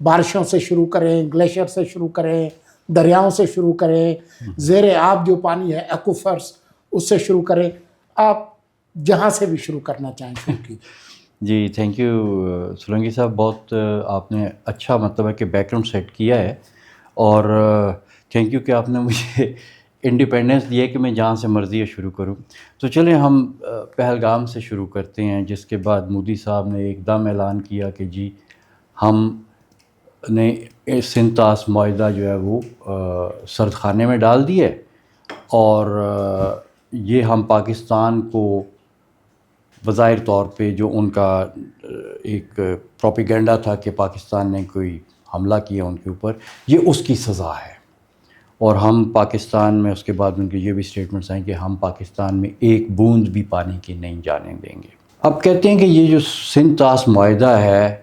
بارشوں سے شروع کریں، گلیشیئر سے شروع کریں، دریاؤں سے شروع کریں، زیر آب جو پانی ہے ایکوفرس اس سے شروع کریں، آپ جہاں سے بھی شروع کرنا چاہیں شروع کیجیے۔ جی تھینک یو سولنگی صاحب، بہت آپ نے اچھا مطلب ہے کہ بیک گراؤنڈ سیٹ کیا ہے، اور تھینک یو کہ آپ نے مجھے انڈیپینڈنس دی ہے کہ میں جہاں سے مرضی ہے شروع کروں۔ تو چلیں ہم پہلگام سے شروع کرتے ہیں، جس کے بعد مودی صاحب نے ایک دم اعلان کیا کہ جی ہم نے سندھ طاس معاہدہ جو ہے وہ سرد خانے میں ڈال دی ہے، اور یہ ہم پاکستان کو بظاہر طور پہ جو ان کا ایک پروپیگنڈا تھا کہ پاکستان نے کوئی حملہ کیا ان کے اوپر، یہ اس کی سزا ہے، اور ہم پاکستان میں اس کے بعد ان کے یہ بھی سٹیٹمنٹس ہیں کہ ہم پاکستان میں ایک بوند بھی پانی کی نہیں جانے دیں گے۔ اب کہتے ہیں کہ یہ جو سندھ طاس معاہدہ ہے،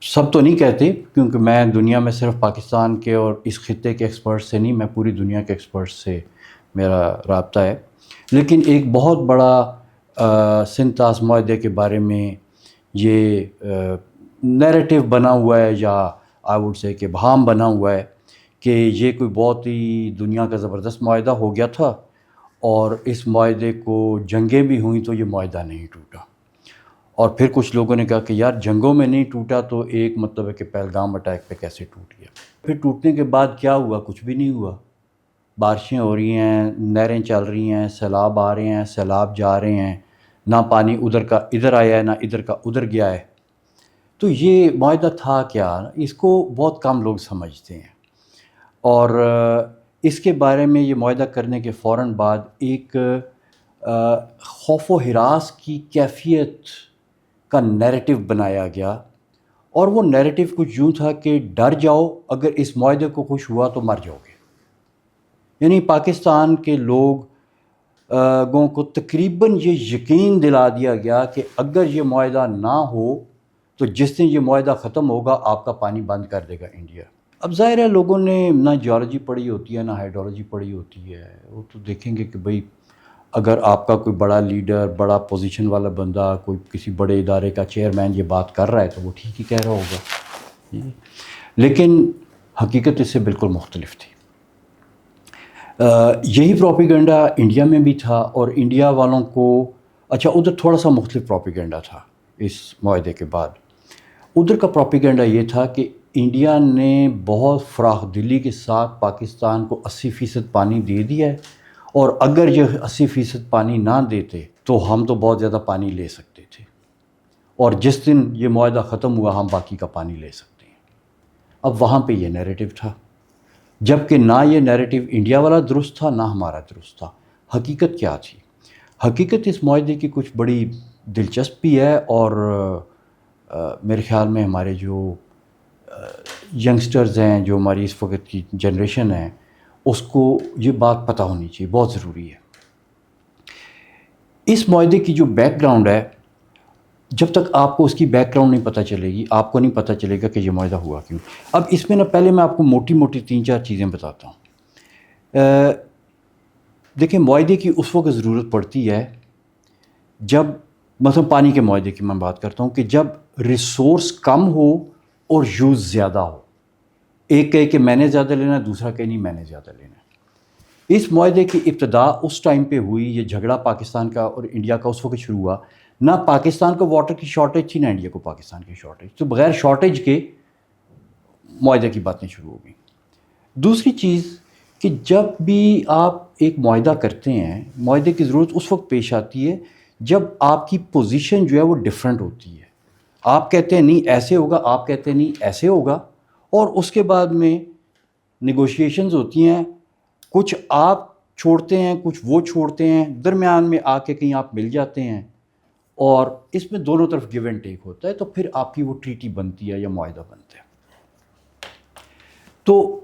سب تو نہیں کہتے کیونکہ میں دنیا میں صرف پاکستان کے اور اس خطے کے ایکسپرٹ سے نہیں، میں پوری دنیا کے ایکسپرٹ سے میرا رابطہ ہے، لیکن ایک بہت بڑا سندھ طاس معاہدے کے بارے میں یہ نیریٹو بنا ہوا ہے، یا آئی ووڈ سے کہ بہام بنا ہوا ہے کہ یہ کوئی بہت ہی دنیا کا زبردست معاہدہ ہو گیا تھا، اور اس معاہدے کو جنگیں بھی ہوئیں تو یہ معاہدہ نہیں ٹوٹا۔ اور پھر کچھ لوگوں نے کہا کہ یار جنگوں میں نہیں ٹوٹا تو ایک مطلب ہے کہ پہلگام اٹیک پہ کیسے ٹوٹ گیا؟ پھر ٹوٹنے کے بعد کیا ہوا؟ کچھ بھی نہیں ہوا، بارشیں ہو رہی ہیں، نہریں چل رہی ہیں، سیلاب آ رہے ہیں، سیلاب جا رہے ہیں، نہ پانی ادھر کا ادھر آیا ہے نہ ادھر کا ادھر گیا ہے۔ تو یہ معاہدہ تھا کیا؟ اس کو بہت کم لوگ سمجھتے ہیں، اور اس کے بارے میں یہ معاہدہ کرنے کے فوراً بعد ایک خوف و ہراس کی کیفیت کا نیریٹو بنایا گیا، اور وہ نیریٹو کچھ یوں تھا کہ ڈر جاؤ، اگر اس معاہدے کو کچھ ہوا تو مر جاؤ گے۔ یعنی پاکستان کے لوگوں کو تقریباً یہ یقین دلا دیا گیا کہ اگر یہ معاہدہ نہ ہو تو جس دن یہ معاہدہ ختم ہوگا آپ کا پانی بند کر دے گا انڈیا۔ اب ظاہر ہے لوگوں نے نہ جیولوجی پڑھی ہوتی ہے نہ ہائیڈرولوجی پڑھی ہوتی ہے، وہ تو دیکھیں گے کہ بھئی اگر آپ کا کوئی بڑا لیڈر، بڑا پوزیشن والا بندہ، کوئی کسی بڑے ادارے کا چیئرمین یہ بات کر رہا ہے تو وہ ٹھیک ہی کہہ رہا ہوگا، لیکن حقیقت اس سے بالکل مختلف تھی۔ یہی پروپیگنڈا انڈیا میں بھی تھا، اور انڈیا والوں کو اچھا ادھر تھوڑا سا مختلف پروپیگنڈا تھا اس معاہدے کے بعد۔ ادھر کا پروپیگنڈا یہ تھا کہ انڈیا نے بہت فراخ دلی کے ساتھ پاکستان کو 80% پانی دے دیا ہے، اور اگر یہ 80% پانی نہ دیتے تو ہم تو بہت زیادہ پانی لے سکتے تھے، اور جس دن یہ معاہدہ ختم ہوا ہم باقی کا پانی لے سکتے ہیں۔ اب وہاں پہ یہ نیریٹو تھا، جبکہ نہ یہ نیریٹو انڈیا والا درست تھا نہ ہمارا درست تھا۔ حقیقت کیا تھی؟ حقیقت اس معاہدے کی کچھ بڑی دلچسپ بھی ہے، اور میرے خیال میں ہمارے جو ینگسٹرز ہیں، جو ہماری اس وقت کی جنریشن ہے، اس کو یہ بات پتہ ہونی چاہیے، بہت ضروری ہے۔ اس معاہدے کی جو بیک گراؤنڈ ہے، جب تک آپ کو اس کی بیک گراؤنڈ نہیں پتہ چلے گی، آپ کو نہیں پتہ چلے گا کہ یہ معاہدہ ہوا کیوں۔ اب اس میں پہلے میں آپ کو موٹی موٹی 3-4 چیزیں بتاتا ہوں۔ دیکھیں معاہدے کی اس وقت ضرورت پڑتی ہے جب مثلا پانی کے معاہدے کی میں بات کرتا ہوں کہ جب ریسورس کم ہو اور یوز زیادہ ہو، ایک کہے کہ میں نے زیادہ لینا ہے، دوسرا کہے نہیں میں نے زیادہ لینا ہے۔ اس معاہدے کی ابتدا اس ٹائم پہ ہوئی، یہ جھگڑا پاکستان کا اور انڈیا کا اس وقت شروع ہوا، نہ پاکستان کو واٹر کی شارٹیج تھی نہ انڈیا کو پاکستان کی شارٹیج، تو بغیر شارٹیج کے معاہدے کی باتیں شروع ہو گئیں۔ دوسری چیز کہ جب بھی آپ ایک معاہدہ کرتے ہیں، معاہدے کی ضرورت اس وقت پیش آتی ہے جب آپ کی پوزیشن جو ہے وہ ڈیفرنٹ ہوتی ہے۔ آپ کہتے ہیں نہیں ایسے ہوگا، آپ کہتے ہیں نہیں ایسے ہوگا، اور اس کے بعد میں نیگوشیشنز ہوتی ہیں، کچھ آپ چھوڑتے ہیں کچھ وہ چھوڑتے ہیں، درمیان میں آ کے کہیں آپ مل جاتے ہیں، اور اس میں دونوں طرف گیو اینڈ ٹیک ہوتا ہے، تو پھر آپ کی وہ ٹریٹی بنتی ہے یا معاہدہ بنتا ہے۔ تو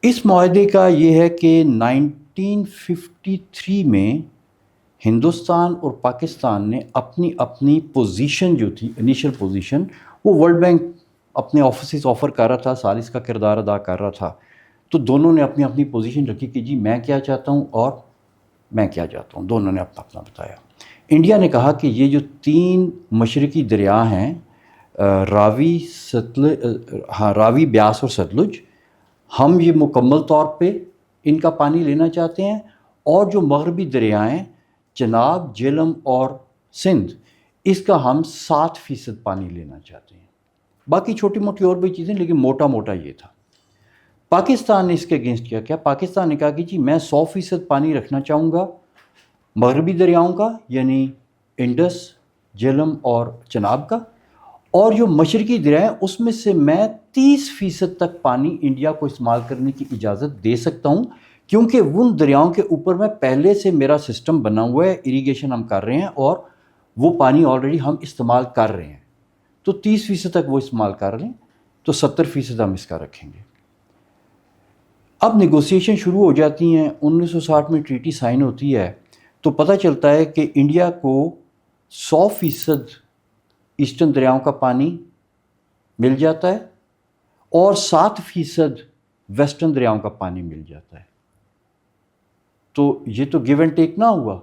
اس معاہدے کا یہ ہے کہ 1953 میں ہندوستان اور پاکستان نے اپنی اپنی پوزیشن جو تھی، انیشل پوزیشن، وہ ورلڈ بینک اپنے آفیسز آفر کر رہا تھا، سالس کا کردار ادا کر رہا تھا، تو دونوں نے اپنی اپنی پوزیشن رکھی کہ جی میں کیا چاہتا ہوں اور میں کیا چاہتا ہوں، دونوں نے اپنا اپنا بتایا۔ انڈیا نے کہا کہ یہ جو 3 مشرقی دریا ہیں راوی راوی بیاس اور ستلج، ہم یہ مکمل طور پہ ان کا پانی لینا چاہتے ہیں، اور جو مغربی دریائیں چناب، جہلم اور سندھ، اس کا ہم 7% پانی لینا چاہتے ہیں۔ باقی چھوٹی موٹی اور بھی چیزیں، لیکن موٹا موٹا یہ تھا۔ پاکستان نے اس کے اگینسٹ کیا پاکستان نے کہا کہ جی میں 100% پانی رکھنا چاہوں گا مغربی دریاؤں کا، یعنی انڈس، جہلم اور چناب کا، اور جو مشرقی دریائیں اس میں سے میں 30% تک پانی انڈیا کو استعمال کرنے کی اجازت دے سکتا ہوں، کیونکہ ان دریاؤں کے اوپر میں پہلے سے میرا سسٹم بنا ہوا ہے، اریگیشن ہم کر رہے ہیں اور وہ پانی آلریڈی ہم استعمال کر رہے ہیں، تو 30% تک وہ استعمال کر لیں، تو 70% ہم اس کا رکھیں گے۔ اب نیگوسیشن شروع ہو جاتی ہیں، 1960 میں ٹریٹی سائن ہوتی ہے، تو پتہ چلتا ہے کہ انڈیا کو 100% ایسٹرن دریاؤں کا پانی مل جاتا ہے اور 7% ویسٹرن دریاؤں کا پانی مل جاتا ہے۔ تو یہ تو گیو اینڈ ٹیک نہ ہوا،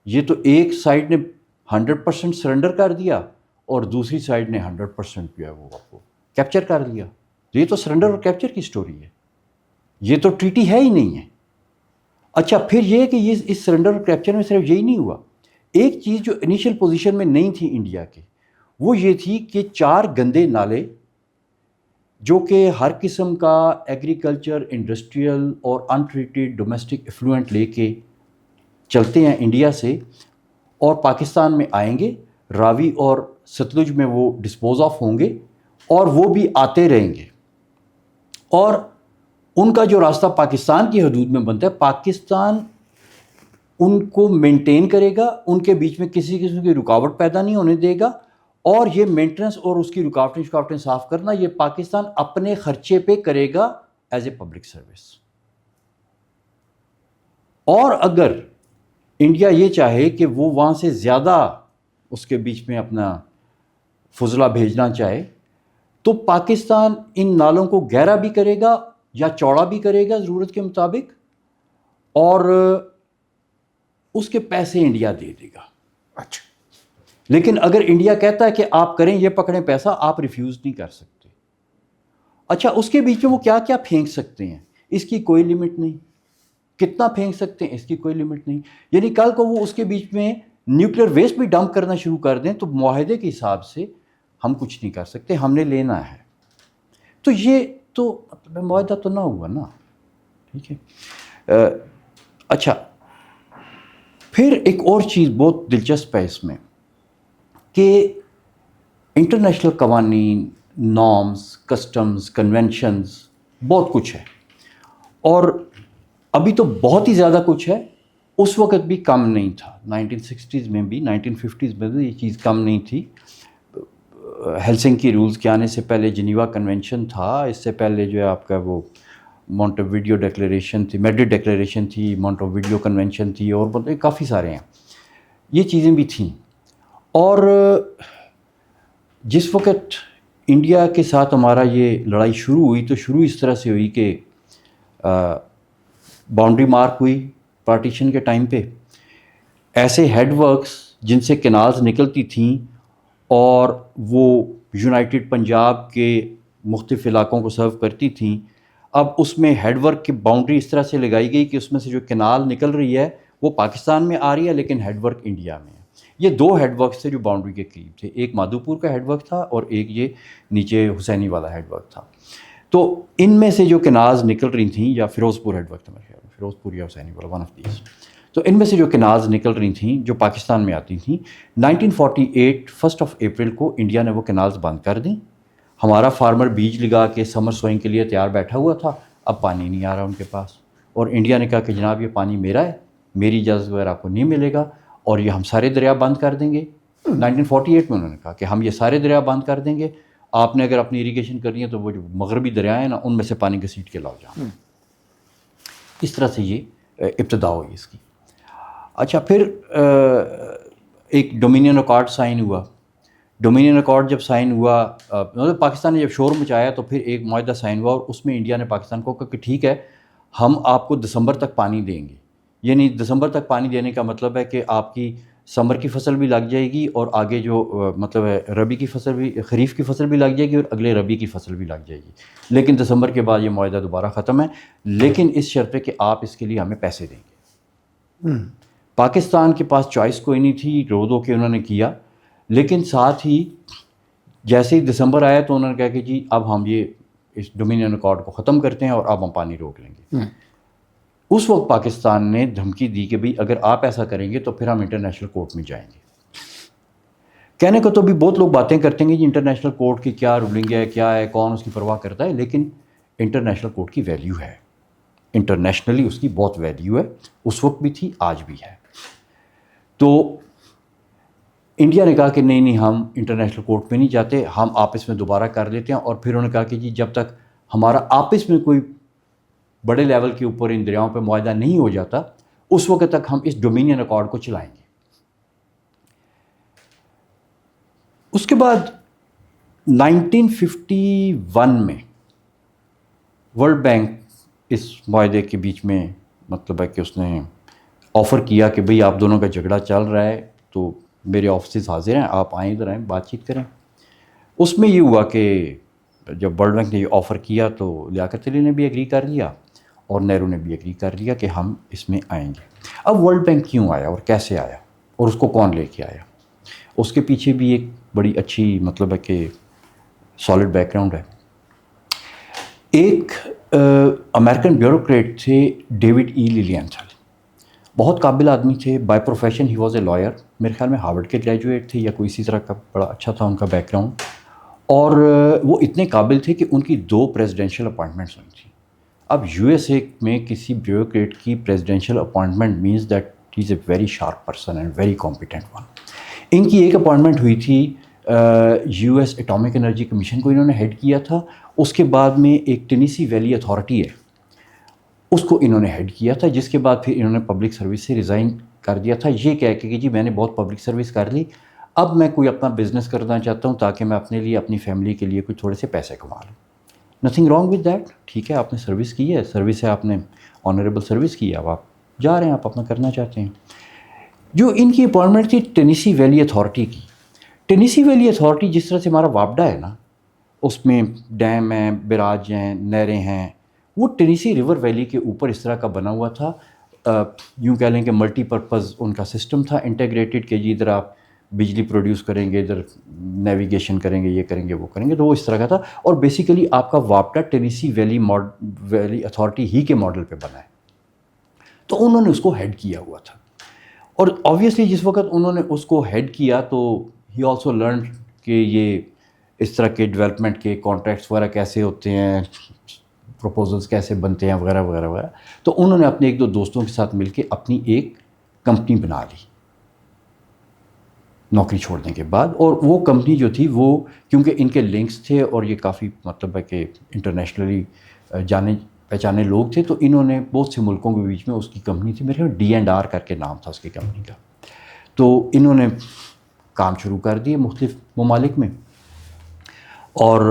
یہ تو ایک سائڈ نے 100% سرنڈر کر دیا اور دوسری سائڈ نے 100% جو ہے وہ آپ کو کیپچر کر لیا۔ تو یہ تو سرنڈر اور کیپچر کی سٹوری ہے، یہ تو ٹریٹی ہے ہی نہیں ہے۔ اچھا، پھر یہ کہ یہ اس سرنڈر اور کیپچر میں صرف یہی نہیں ہوا، ایک چیز جو انیشل پوزیشن میں نہیں تھی انڈیا کے، وہ یہ تھی کہ 4 گندے نالے جو کہ ہر قسم کا ایگریکلچر، انڈسٹریل اور انٹریٹڈ ڈومیسٹک ایفلوئنٹ لے کے چلتے ہیں انڈیا سے اور پاکستان میں آئیں گے، راوی اور ستلج میں وہ ڈسپوز آف ہوں گے اور وہ بھی آتے رہیں گے، اور ان کا جو راستہ پاکستان کی حدود میں بنتا ہے، پاکستان ان کو مینٹین کرے گا، ان کے بیچ میں کسی قسم کی رکاوٹ پیدا نہیں ہونے دے گا، اور یہ مینٹننس اور اس کی رکاوٹیں صاف کرنا یہ پاکستان اپنے خرچے پہ کرے گا ایز اے پبلک سروس۔ اور اگر انڈیا یہ چاہے کہ وہ وہاں سے زیادہ اس کے بیچ میں اپنا فضلہ بھیجنا چاہے، تو پاکستان ان نالوں کو گہرا بھی کرے گا یا چوڑا بھی کرے گا ضرورت کے مطابق، اور اس کے پیسے انڈیا دے دے گا۔ اچھا، لیکن اگر انڈیا کہتا ہے کہ آپ کریں، یہ پکڑیں پیسہ، آپ ریفیوز نہیں کر سکتے۔ اچھا، اس کے بیچ میں وہ کیا کیا پھینک سکتے ہیں، اس کی کوئی لمٹ نہیں، کتنا پھینک سکتے ہیں اس کی کوئی لمٹ نہیں، یعنی کل کو وہ اس کے بیچ میں نیوکلیر ویسٹ بھی ڈمپ کرنا شروع کر دیں تو معاہدے کے حساب سے ہم کچھ نہیں کر سکتے، ہم نے لینا ہے۔ تو یہ تو معاہدہ تو نہ ہوا نا، ٹھیک ہے۔ اچھا، پھر ایک اور چیز بہت دلچسپ ہے اس میں کہ انٹرنیشنل قوانین، نارمز، کسٹمز، کنونشنز، بہت کچھ ہے، اور ابھی تو بہت ہی زیادہ کچھ ہے، اس وقت بھی کم نہیں تھا، 1960s میں بھی، 1950s میں بھی یہ چیز کم نہیں تھی۔ ہیلسنکی رولز کے آنے سے پہلے جنیوا کنونشن تھا، اس سے پہلے جو ہے آپ کا وہ مونٹوویڈیو ڈیکلیریشن تھی، میڈرڈ ڈیکلیریشن تھی، مونٹوویڈیو کنونشن تھی، اور کافی سارے ہیں، یہ چیزیں بھی تھیں۔ اور جس وقت انڈیا کے ساتھ ہمارا یہ لڑائی شروع ہوئی تو شروع اس طرح سے ہوئی کہ باؤنڈری مارک ہوئی پارٹیشن کے ٹائم پہ، ایسے ہیڈ ورکس جن سے کنالز نکلتی تھیں اور وہ یونائٹڈ پنجاب کے مختلف علاقوں کو سرو کرتی تھیں، اب اس میں ہیڈ ورک کی باؤنڈری اس طرح سے لگائی گئی کہ اس میں سے جو کنال نکل رہی ہے وہ پاکستان میں آ رہی ہے لیکن ہیڈ ورک انڈیا میں ہے۔ یہ 2 ہیڈ ورکس تھے جو باؤنڈری کے قریب تھے، ایک مادھوپور کا ہیڈ ورک تھا اور ایک یہ نیچے حسینی والا ہیڈ ورک تھا۔ تو ان میں سے جو کنالز نکل رہی تھیں، یا فیروز پور ہیڈ ورک تھا میرے خیال میں، فیروز پور یا حسینی والا، ون آف دیز، تو ان میں سے جو کنالز نکل رہی تھیں جو پاکستان میں آتی تھیں، 1948 1 اپریل کو انڈیا نے وہ کنالز بند کر دیں۔ ہمارا فارمر بیج لگا کے سمر سوئنگ کے لیے تیار بیٹھا ہوا تھا، اب پانی نہیں آ رہا ان کے پاس، اور انڈیا نے کہا کہ جناب یہ پانی میرا ہے، میری اجازت وغیرہ آپ کو نہیں ملے گا، اور یہ ہم سارے دریا بند کر دیں گے۔ 1948 میں انہوں نے کہا کہ ہم یہ سارے دریا بند کر دیں گے، آپ نے اگر اپنی اریگیشن کرنی ہے تو وہ جو مغربی دریا ہیں نا ان میں سے پانی گھسیٹ کے لاؤ جاؤ۔ اس طرح سے یہ ابتدا ہوئی اس کی۔ اچھا، پھر ایک ڈومینین اکارڈ سائن ہوا۔ ڈومینین اکارڈ جب سائن ہوا، مطلب پاکستان نے جب شور مچایا تو پھر ایک معاہدہ سائن ہوا، اور اس میں انڈیا نے پاکستان کو کہا کہ ٹھیک ہے ہم آپ کو دسمبر تک پانی دیں گے، یعنی دسمبر تک پانی دینے کا مطلب ہے کہ آپ کی سمر کی فصل بھی لگ جائے گی اور آگے جو مطلب ہے ربی کی فصل بھی، خریف کی فصل بھی لگ جائے گی اور اگلے ربی کی فصل بھی لگ جائے گی، لیکن دسمبر کے بعد یہ معاہدہ دوبارہ ختم ہے، لیکن اس شرط پہ کہ آپ اس کے لیے ہمیں پیسے دیں گے۔ پاکستان کے پاس چوائس کوئی نہیں تھی، رو دو کہ انہوں نے کیا، لیکن ساتھ ہی جیسے ہی دسمبر آیا تو انہوں نے کہا کہ جی اب ہم یہ اس ڈومینین اکارڈ کو ختم کرتے ہیں اور اب ہم پانی روک لیں گے۔ اس وقت پاکستان نے دھمکی دی کہ بھئی اگر آپ ایسا کریں گے تو پھر ہم انٹرنیشنل کورٹ میں جائیں گے۔ کہنے کو تو بھی بہت لوگ باتیں کرتے ہیں کہ جی انٹرنیشنل کورٹ کی کیا رولنگ ہے، کیا ہے، کون اس کی پرواہ کرتا ہے، لیکن انٹرنیشنل کورٹ کی ویلیو ہے، انٹرنیشنلی اس کی بہت ویلیو ہے، اس وقت بھی تھی، آج بھی ہے۔ تو انڈیا نے کہا کہ نہیں ہم انٹرنیشنل کورٹ میں نہیں جاتے، ہم آپس میں دوبارہ کر لیتے ہیں، اور پھر انہوں نے کہا کہ جی جب تک ہمارا آپس میں کوئی بڑے لیول کے اوپر ان دریاؤں پہ معاہدہ نہیں ہو جاتا اس وقت تک ہم اس ڈومینین اکارڈ کو چلائیں گے۔ اس کے بعد 1951 میں ورلڈ بینک اس معاہدے کے بیچ میں مطلب ہے کہ اس نے آفر کیا کہ بھئی آپ دونوں کا جھگڑا چل رہا ہے تو میرے آفسز حاضر ہیں، آپ آئیں ادھر آئیں بات چیت کریں۔ اس میں یہ ہوا کہ جب ورلڈ بینک نے یہ آفر کیا تو لیاقت علی نے بھی ایگری کر لیا اور نہرو نے بھی ایگری کر لیا کہ ہم اس میں آئیں گے۔ اب ورلڈ بینک کیوں آیا اور کیسے آیا اور اس کو کون لے کے آیا، اس کے پیچھے بھی ایک بڑی اچھی مطلب ہے کہ سالڈ بیک گراؤنڈ ہے۔ ایک امریکن بیوروکریٹ تھے ڈیوڈ ای لیلینتھل، بہت قابل آدمی تھے، by profession he was a lawyer, میرے خیال میں ہارورڈ کے گریجویٹ تھے یا کوئی اسی طرح کا، بڑا اچھا تھا ان کا بیک گراؤنڈ، اور وہ اتنے قابل تھے کہ ان کی 2 پریزیڈینشیل اپوائنٹمنٹس ہوئی تھیں۔ اب یو ایس اے میں کسی بیوروکریٹ کی presidential appointment means that he is a very sharp person and very competent one. ان کی ایک اپوائنٹمنٹ ہوئی تھی U S atomic energy commission کو انہوں نے ہیڈ کیا تھا، اس کے بعد میں ایک ٹینیسی ویلی اتھارٹی ہے اس کو انہوں نے ہیڈ کیا تھا، جس کے بعد پھر انہوں نے پبلک سروس سے ریزائن کر دیا تھا، یہ کہہ کے کہ جی میں نے بہت پبلک سروس کر لی، اب میں کوئی اپنا بزنس کرنا چاہتا ہوں تاکہ میں اپنے لیے اپنی فیملی کے لیے کوئی تھوڑے سے پیسے کما لوں۔ نتھنگ رانگ ود دیٹ، ٹھیک ہے آپ نے سروس کی ہے، سروس ہے، آپ نے آنریبل سروس کی ہے، اب آپ جا رہے ہیں، آپ اپنا کرنا چاہتے ہیں۔ جو ان کی اپوائنٹمنٹ تھی ٹینیسی ویلی اتھارٹی کی۔ ٹینیسی ویلی اتھارٹی جس طرح سے ہمارا وابڈا ہے نا، اس میں ڈیم ہیں، براج ہیں، نہریں ہیں، وہ ٹینیسی ریور ویلی کے اوپر اس طرح کا بنا ہوا تھا، یوں کہہ لیں کہ ملٹی پرپز ان کا سسٹم تھا انٹیگریٹڈ، کہ جی ادھر آپ بجلی پروڈیوس کریں گے، ادھر نیویگیشن کریں گے، یہ کریں گے، وہ کریں گے، تو وہ اس طرح کا تھا، اور بیسیکلی آپ کا وابڈا ٹینیسی ویلی اتھارٹی ہی کے ماڈل پہ بنا ہے، تو انہوں نے اس کو ہیڈ کیا ہوا تھا، اور آبویسلی جس وقت انہوں نے اس کو ہیڈ کیا تو ہی آلسو لرن کہ یہ اس طرح کے ڈیولپمنٹ کے کانٹریکٹس وغیرہ کیسے ہوتے ہیں، پروپوزلس کیسے بنتے ہیں وغیرہ وغیرہ وغیرہ، تو انہوں نے اپنے 1-2 دوستوں کے ساتھ مل کے اپنی ایک کمپنی بنا لی نوکری چھوڑنے کے بعد، اور وہ کمپنی جو تھی وہ کیونکہ ان کے لنکس تھے اور یہ کافی مطلب ہے کہ انٹرنیشنلی جانے پہچانے لوگ تھے، تو انہوں نے بہت سے ملکوں کے بیچ میں اس کی کمپنی تھی، میرے خیال D&R کر کے نام تھا اس کی کمپنی کا، تو انہوں نے کام شروع کر دیے مختلف ممالک میں، اور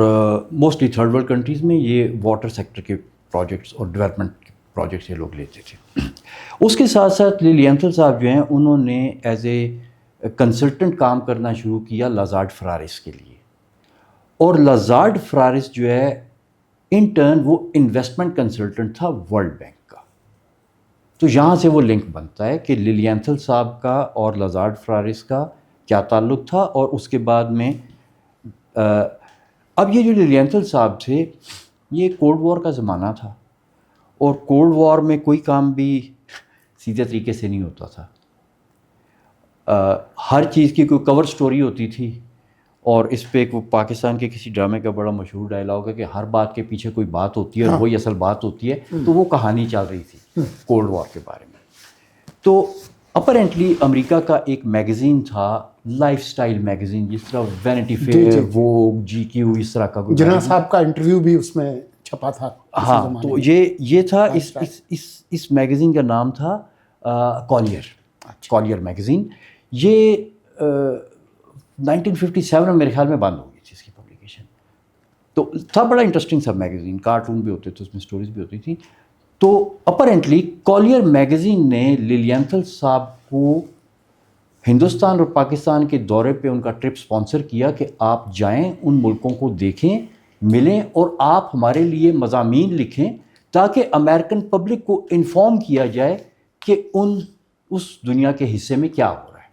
موسٹلی تھرڈ ورلڈ کنٹریز میں یہ واٹر سیکٹر کے پروجیکٹس اور ڈیولپمنٹ کے پروجیکٹس یہ لوگ لیتے تھے۔ اس کے ساتھ ساتھ لیلینتھل صاحب جو ہیں انہوں نے ایز اے کنسلٹنٹ کام کرنا شروع کیا لازارڈ فرارس کے لیے، اور لازارڈ فرارس جو ہے ان ٹرن وہ انویسٹمنٹ کنسلٹنٹ تھا ورلڈ بینک کا، تو یہاں سے وہ لنک بنتا ہے کہ لیلینتھل صاحب کا اور لازارڈ فرارس کا کیا تعلق تھا، اور اس کے بعد میں اب یہ جو لیلینتھل صاحب تھے یہ کولڈ وار کا زمانہ تھا، اور کولڈ وار میں کوئی کام بھی سیدھے طریقے سے نہیں ہوتا تھا، ہر چیز کی کوئی کور سٹوری ہوتی تھی، اور اس پہ ایک وہ پاکستان کے کسی ڈرامے کا بڑا مشہور ڈائلاگ ہے کہ ہر بات کے پیچھے کوئی بات ہوتی ہے اور وہی اصل بات ہوتی ہے، تو وہ کہانی چل رہی تھی کولڈ وار کے بارے میں۔ تو اپرینٹلی امریکہ کا ایک میگزین تھا لائف سٹائل میگزین، جس طرح وینٹی فیئر، ووگ، GQ، اس طرح کا کوئی جناح صاحب کا انٹرویو بھی اس میں چھپا تھا۔ ہاں، تو یہ تھا اس میگزین کا نام تھا کالیر میگزین۔ یہ 1957 میں میرے خیال میں بند ہو گئی تھی اس کی پبلیکیشن، تو تھا بڑا انٹرسٹنگ سب میگزین، کارٹون بھی ہوتے تھے اس میں، سٹوریز بھی ہوتی تھی۔ تو اپرینٹلی کالیر میگزین نے لیلینتھل صاحب کو ہندوستان اور پاکستان کے دورے پہ ان کا ٹرپ سپانسر کیا کہ آپ جائیں، ان ملکوں کو دیکھیں، ملیں، اور آپ ہمارے لیے مضامین لکھیں تاکہ امریکن پبلک کو انفارم کیا جائے کہ اس دنیا کے حصے میں کیا ہو رہا ہے۔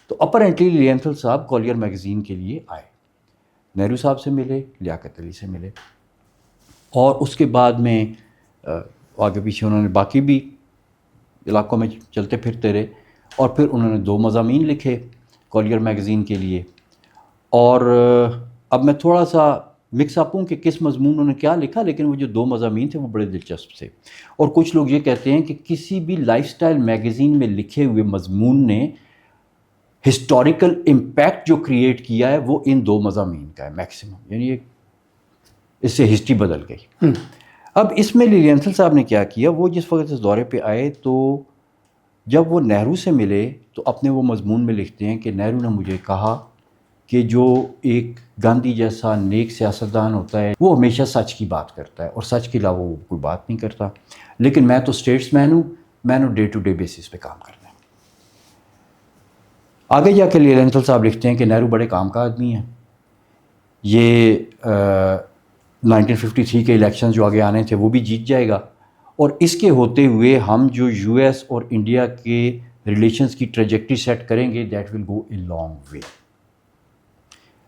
تو اپرنٹلی لینتھل صاحب کولیر میگزین کے لیے آئے، نہرو صاحب سے ملے، لیاقت علی سے ملے، اور اس کے بعد میں آگے پیچھے انہوں نے باقی بھی علاقوں میں چلتے پھرتے رہے، اور پھر انہوں نے 2 مضامین لکھے کولیر میگزین کے لیے۔ اور اب میں تھوڑا سا مکس اپ ہوں کہ کس مضمون انہوں نے کیا لکھا، لیکن وہ جو 2 مضامین تھے وہ بڑے دلچسپ تھے۔ اور کچھ لوگ یہ کہتے ہیں کہ کسی بھی لائف سٹائل میگزین میں لکھے ہوئے مضمون نے ہسٹوریکل امپیکٹ جو کریٹ کیا ہے وہ ان 2 مضامین کا ہے میکسیمم، یعنی اس سے ہسٹری بدل گئی۔ اب اس میں لینتھل صاحب نے کیا کیا، وہ جس وقت اس دورے پہ آئے تو جب وہ نہرو سے ملے تو اپنے وہ مضمون میں لکھتے ہیں کہ نہرو نے مجھے کہا کہ جو ایک گاندھی جیسا نیک سیاستدان ہوتا ہے وہ ہمیشہ سچ کی بات کرتا ہے اور سچ کے علاوہ وہ کوئی بات نہیں کرتا، لیکن میں تو اسٹیٹس مین ہوں، میں نے ڈے ٹو ڈے بیسس پہ کام کرنا ہے۔ آگے جا کے لینتھل صاحب لکھتے ہیں کہ نہرو بڑے کام کا آدمی ہیں، یہ 1953 کے الیکشن جو آگے آنے تھے وہ بھی جیت جائے گا، اور اس کے ہوتے ہوئے ہم جو یو ایس اور انڈیا کے ریلیشنز کی ٹریجیکٹری سیٹ کریں گے، that will go a long way.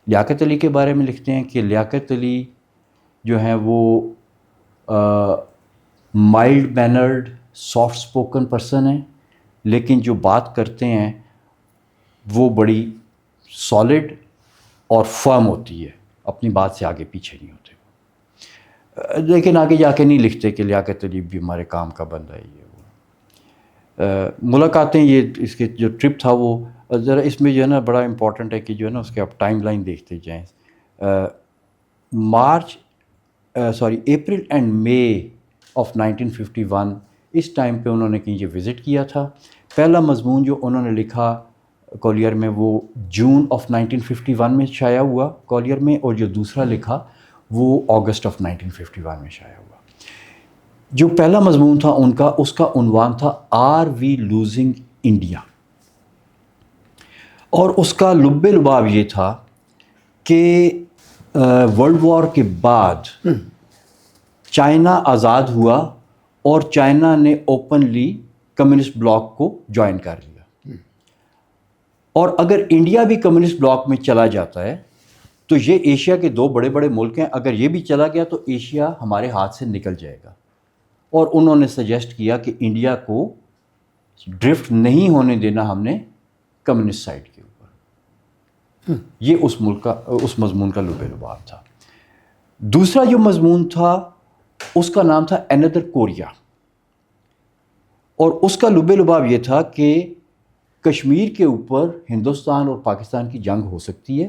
Liaquat Ali کے بارے میں لکھتے ہیں کہ لیاقت علی جو ہیں وہ mild mannered soft spoken person ہیں، لیکن جو بات کرتے ہیں وہ بڑی سالڈ اور فرم ہوتی ہے، اپنی بات سے آگے پیچھے نہیں ہوتے۔ لیکن آگے جا کے نہیں لکھتے کہ لیاقت علی بھی ہمارے کام کا بندہ ہے، یہ وہ ملاقاتیں، یہ اس کے جو ٹرپ تھا وہ ذرا اس میں جو ہے نا بڑا امپورٹنٹ ہے کہ جو ہے نا اس کے آپ ٹائم لائن دیکھتے جائیں۔ اپریل اینڈ مئی آف 1951 اس ٹائم پہ انہوں نے کہیں یہ وزٹ کیا تھا۔ پہلا مضمون جو انہوں نے لکھا کولیر میں وہ جون آف 1951 میں شائع ہوا کولیر میں، اور جو دوسرا لکھا وہ اگست آف 1951 میں شائع ہوا۔ جو پہلا مضمون تھا ان کا، اس کا عنوان تھا آر وی لوزنگ انڈیا، اور اس کا لب لباب یہ تھا کہ ورلڈ وار کے بعد چائنا آزاد ہوا اور چائنا نے اوپنلی کمیونسٹ بلاک کو جوائن کر لیا، اور اگر انڈیا بھی کمیونسٹ بلاک میں چلا جاتا ہے تو یہ ایشیا کے 2 بڑے بڑے ملک ہیں، اگر یہ بھی چلا گیا تو ایشیا ہمارے ہاتھ سے نکل جائے گا۔ اور انہوں نے سجیسٹ کیا کہ انڈیا کو ڈرفٹ نہیں ہونے دینا ہم نے کمیونسٹ سائڈ کے اوپر۔ یہ اس مضمون کا لب لباب تھا۔ دوسرا جو مضمون تھا اس کا نام تھا اندر کوریا، اور اس کا لب لباب یہ تھا کہ کشمیر کے اوپر ہندوستان اور پاکستان کی جنگ ہو سکتی ہے،